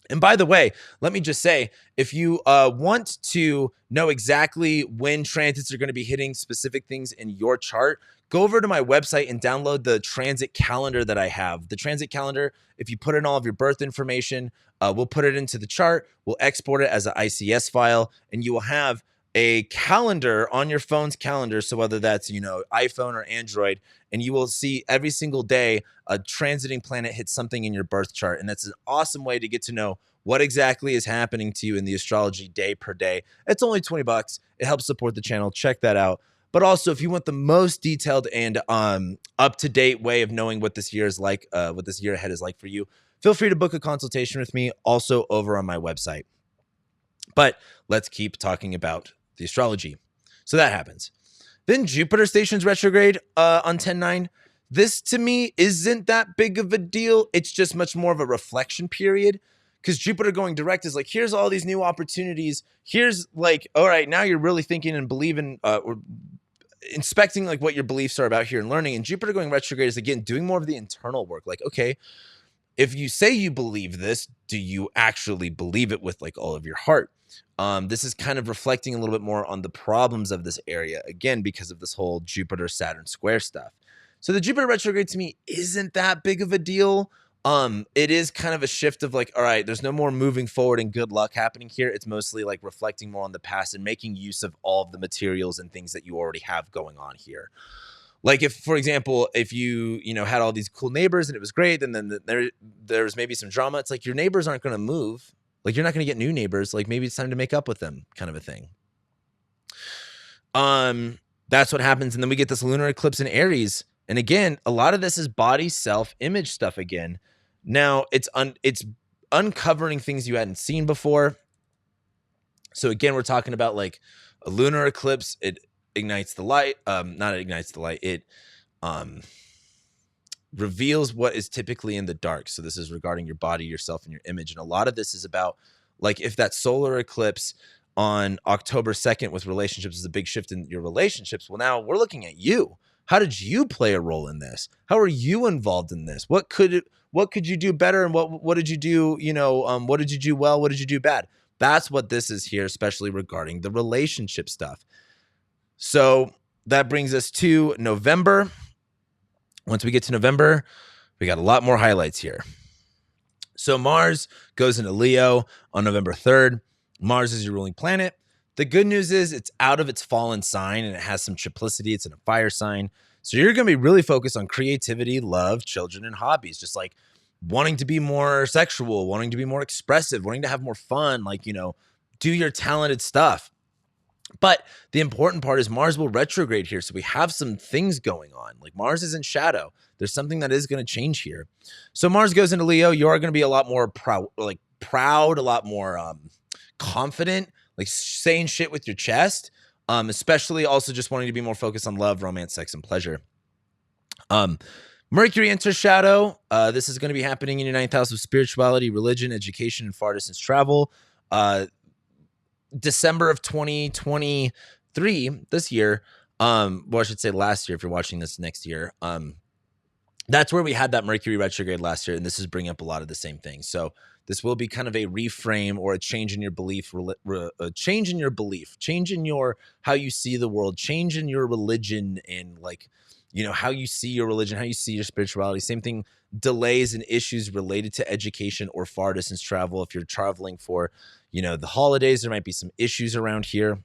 [SPEAKER 1] And by the way, let me just say, if you want to know exactly when transits are going to be hitting specific things in your chart, go over to my website and download the transit calendar that I have. The transit calendar, if you put in all of your birth information, we'll put it into the chart. We'll export it as an ICS file, and you will have a calendar on your phone's calendar. So whether that's, iPhone or Android, and you will see every single day a transiting planet hit something in your birth chart. And that's an awesome way to get to know what exactly is happening to you in the astrology day per day. It's only $20. It helps support the channel. Check that out. But also, if you want the most detailed and up-to-date way of knowing what this year is like, what this year ahead is like for you, feel free to book a consultation with me, also over on my website. But let's keep talking about the astrology. So that happens. Then Jupiter stations retrograde on 10/9. This, to me, isn't that big of a deal. It's just much more of a reflection period, because Jupiter going direct is like, here's all these new opportunities. Here's like, all right, now you're really thinking and believing or inspecting like what your beliefs are about here and learning. And Jupiter going retrograde is, again, doing more of the internal work. Like, okay, if you say you believe this, do you actually believe it with like all of your heart? This is kind of reflecting a little bit more on the problems of this area, again, because of this whole Jupiter Saturn square stuff. So the Jupiter retrograde to me isn't that big of a deal. It is kind of a shift of like, all right, there's no more moving forward and good luck happening here. It's mostly like reflecting more on the past and making use of all of the materials and things that you already have going on here. Like if, for example, if you had all these cool neighbors and it was great, and then there's maybe some drama, it's like your neighbors aren't going to move. Like you're not going to get new neighbors. Like maybe it's time to make up with them, kind of a thing. That's what happens. And then we get this lunar eclipse in Aries. And again, a lot of this is body self-image stuff again. Now it's uncovering things you hadn't seen before. So again, we're talking about like a lunar eclipse. It ignites the light. Not ignites the light. It reveals what is typically in the dark. So this is regarding your body, yourself, and your image. And a lot of this is about like if that solar eclipse on October 2nd with relationships is a big shift in your relationships. Well, now we're looking at you. How did you play a role in this? How are you involved in this? What could you do better? And what did you do? What did you do well? What did you do bad? That's what this is here, especially regarding the relationship stuff. So that brings us to November. Once we get to November, we got a lot more highlights here. So Mars goes into Leo on November 3rd. Mars is your ruling planet. The good news is it's out of its fallen sign and it has some triplicity. It's in a fire sign. So you're going to be really focused on creativity, love, children, and hobbies. Just like wanting to be more sexual, wanting to be more expressive, wanting to have more fun, like, do your talented stuff. But the important part is Mars will retrograde here. So we have some things going on. Like Mars is in shadow. There's something that is going to change here. So Mars goes into Leo. You are going to be a lot more proud, a lot more confident, like saying shit with your chest, especially also just wanting to be more focused on love, romance, sex, and pleasure. Mercury enters shadow. This is going to be happening in your 9th house of spirituality, religion, education, and far distance travel. December of 2023, this year, I should say last year if you're watching this next year, that's where we had that Mercury retrograde last year, and this is bringing up a lot of the same things. So this will be kind of a reframe or a change in your belief, a change in your belief, change in your how you see the world, change in your religion, and like, how you see your religion, how you see your spirituality. Same thing, delays and issues related to education or far distance travel. If you're traveling for, the holidays, there might be some issues around here.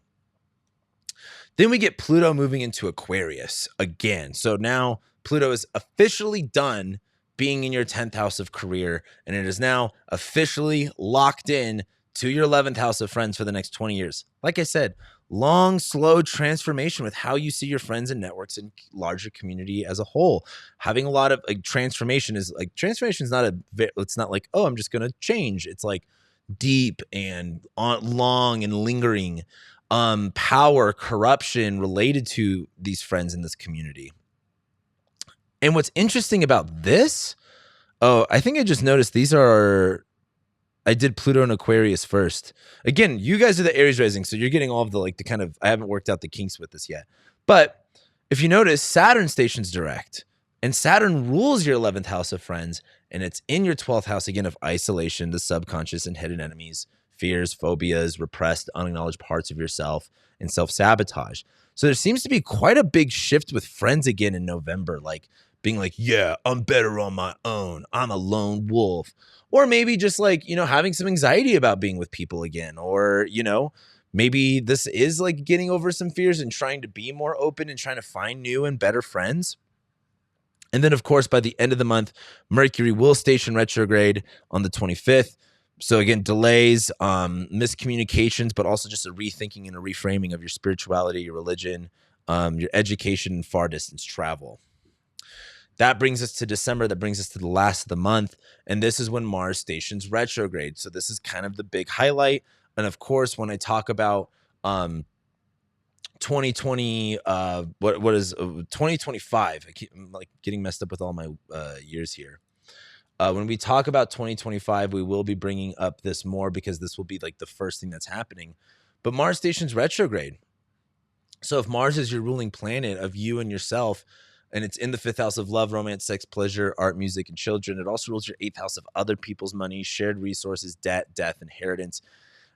[SPEAKER 1] Then we get Pluto moving into Aquarius again. So now Pluto is officially done being in your 10th house of career, and it is now officially locked in to your 11th house of friends for the next 20 years. Like I said, long, slow transformation with how you see your friends and networks and larger community as a whole. Having a lot of transformation is not it's not like, oh, I'm just going to change. It's like deep and long and lingering power, corruption related to these friends in this community. And what's interesting about this, I think I just noticed I did Pluto and Aquarius first. Again, you guys are the Aries rising, so you're getting all of the kind of, I haven't worked out the kinks with this yet. But if you notice, Saturn stations direct, and Saturn rules your 11th house of friends, and it's in your 12th house, again, of isolation, the subconscious and hidden enemies, fears, phobias, repressed, unacknowledged parts of yourself, and self-sabotage. So there seems to be quite a big shift with friends again in November, like being like, yeah, I'm better on my own. I'm a lone wolf. Or maybe just having some anxiety about being with people again, or, Maybe this is like getting over some fears and trying to be more open and trying to find new and better friends. And then, of course, by the end of the month, Mercury will station retrograde on the 25th. So again, delays, miscommunications, but also just a rethinking and a reframing of your spirituality, your religion, your education, and far distance travel. That brings us to December. That brings us to the last of the month. And this is when Mars stations retrograde. So this is kind of the big highlight. And of course, when I talk about 2020, what is 2025? I'm like getting messed up with all my years here. When we talk about 2025, we will be bringing up this more because this will be like the first thing that's happening. But Mars stations retrograde. So if Mars is your ruling planet of you and yourself, and it's in the 5th house of love, romance, sex, pleasure, art, music, and children, it also rules your 8th house of other people's money, shared resources, debt, death, inheritance.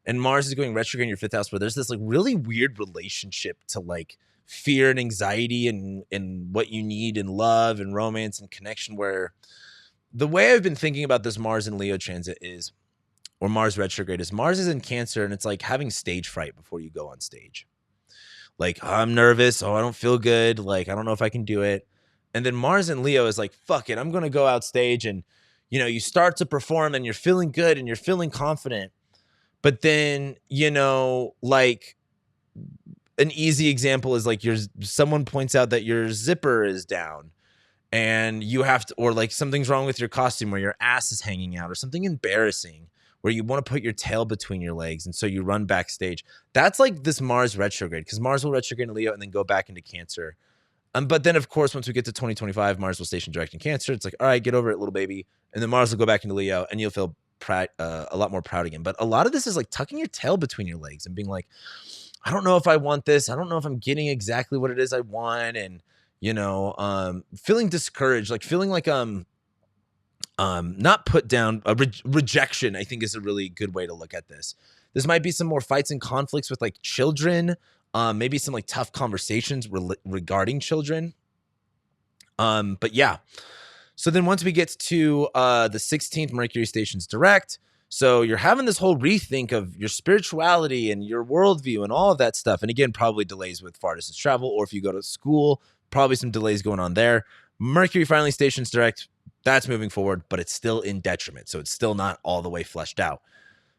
[SPEAKER 1] And Mars is going retrograde in your 5th house, where there's this like really weird relationship to like fear and anxiety and what you need in love and romance and connection, where the way I've been thinking about this Mars and Leo transit is, or Mars retrograde is, Mars is in Cancer, and it's like having stage fright before you go on stage. Like, oh, I'm nervous. Oh, I don't feel good. Like, I don't know if I can do it. And then Mars and Leo is like, fuck it. I'm going to go out stage. And, you know, you start to perform and you're feeling good and you're feeling confident. But then, you know, like an easy example is like someone points out that your zipper is down and you have to, or like something's wrong with your costume or your ass is hanging out or something embarrassing where you want to put your tail between your legs. And so you run backstage. That's like this Mars retrograde, because Mars will retrograde in Leo and then go back into Cancer. But then, of course, once we get to 2025, Mars will station direct in Cancer. It's like, all right, get over it, little baby. And then Mars will go back into Leo and you'll feel a lot more proud again. But a lot of this is like tucking your tail between your legs and being like, I don't know if I want this. I don't know if I'm getting exactly what it is I want. And, you know, feeling discouraged, like feeling like not put down, rejection, I think is a really good way to look at this. This might be some more fights and conflicts with like children, maybe some like tough conversations regarding children. But yeah. So then once we get to the 16th, Mercury stations direct. So you're having this whole rethink of your spirituality and your worldview and all of that stuff. And again, probably delays with far distance travel, or if you go to school, probably some delays going on there. Mercury finally stations direct. That's moving forward, but it's still in detriment. So it's still not all the way fleshed out.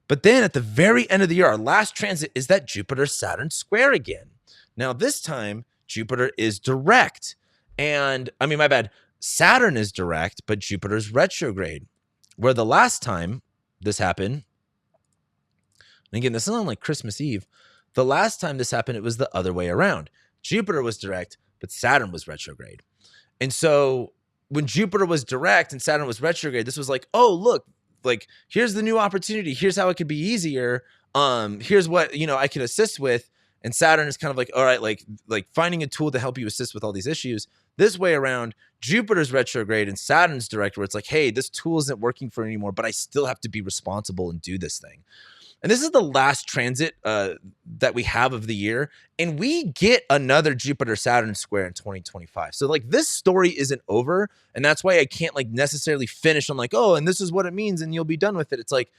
[SPEAKER 1] But then at the very end of the year, our last transit is that Jupiter-Saturn square again. Now, this time, Jupiter is direct. And, I mean, my bad, Saturn is direct, but Jupiter's retrograde. Where the last time this happened, and again, this is on like Christmas Eve, the last time this happened, it was the other way around. Jupiter was direct, but Saturn was retrograde. And so when Jupiter was direct and Saturn was retrograde, this was like, oh, look, like, here's the new opportunity. Here's how it could be easier. Here's what, you know, I can assist with. And Saturn is kind of like, all right, like finding a tool to help you assist with all these issues. This way around, Jupiter's retrograde and Saturn's direct, where it's like, hey, this tool isn't working for anymore, but I still have to be responsible and do this thing. And this is the last transit that we have of the year. And we get another Jupiter-Saturn square in 2025. So like this story isn't over. And that's why I can't like necessarily finish on like, oh, and this is what it means and you'll be done with it. It's like,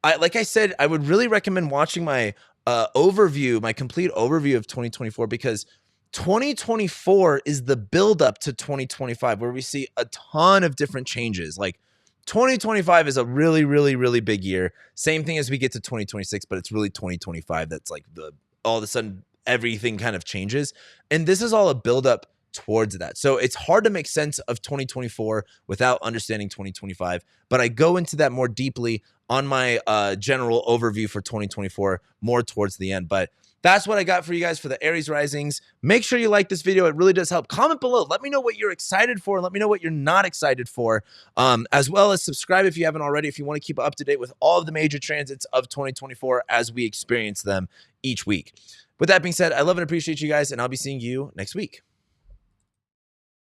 [SPEAKER 1] like I said, I would really recommend watching my overview, my complete overview of 2024, because 2024 is the buildup to 2025, where we see a ton of different changes. Like 2025 is a really, really, really big year. Same thing as we get to 2026, but it's really 2025 that's like all of a sudden everything kind of changes. And this is all a buildup towards that. So it's hard to make sense of 2024 without understanding 2025. But I go into that more deeply on my general overview for 2024 more towards the end. But that's what I got for you guys for the Aries risings. Make sure you like this video. It really does help. Comment below. Let me know what you're excited for. Let me know what you're not excited for, as well as subscribe if you haven't already, if you want to keep up to date with all of the major transits of 2024 as we experience them each week. With that being said, I love and appreciate you guys, and I'll be seeing you next week.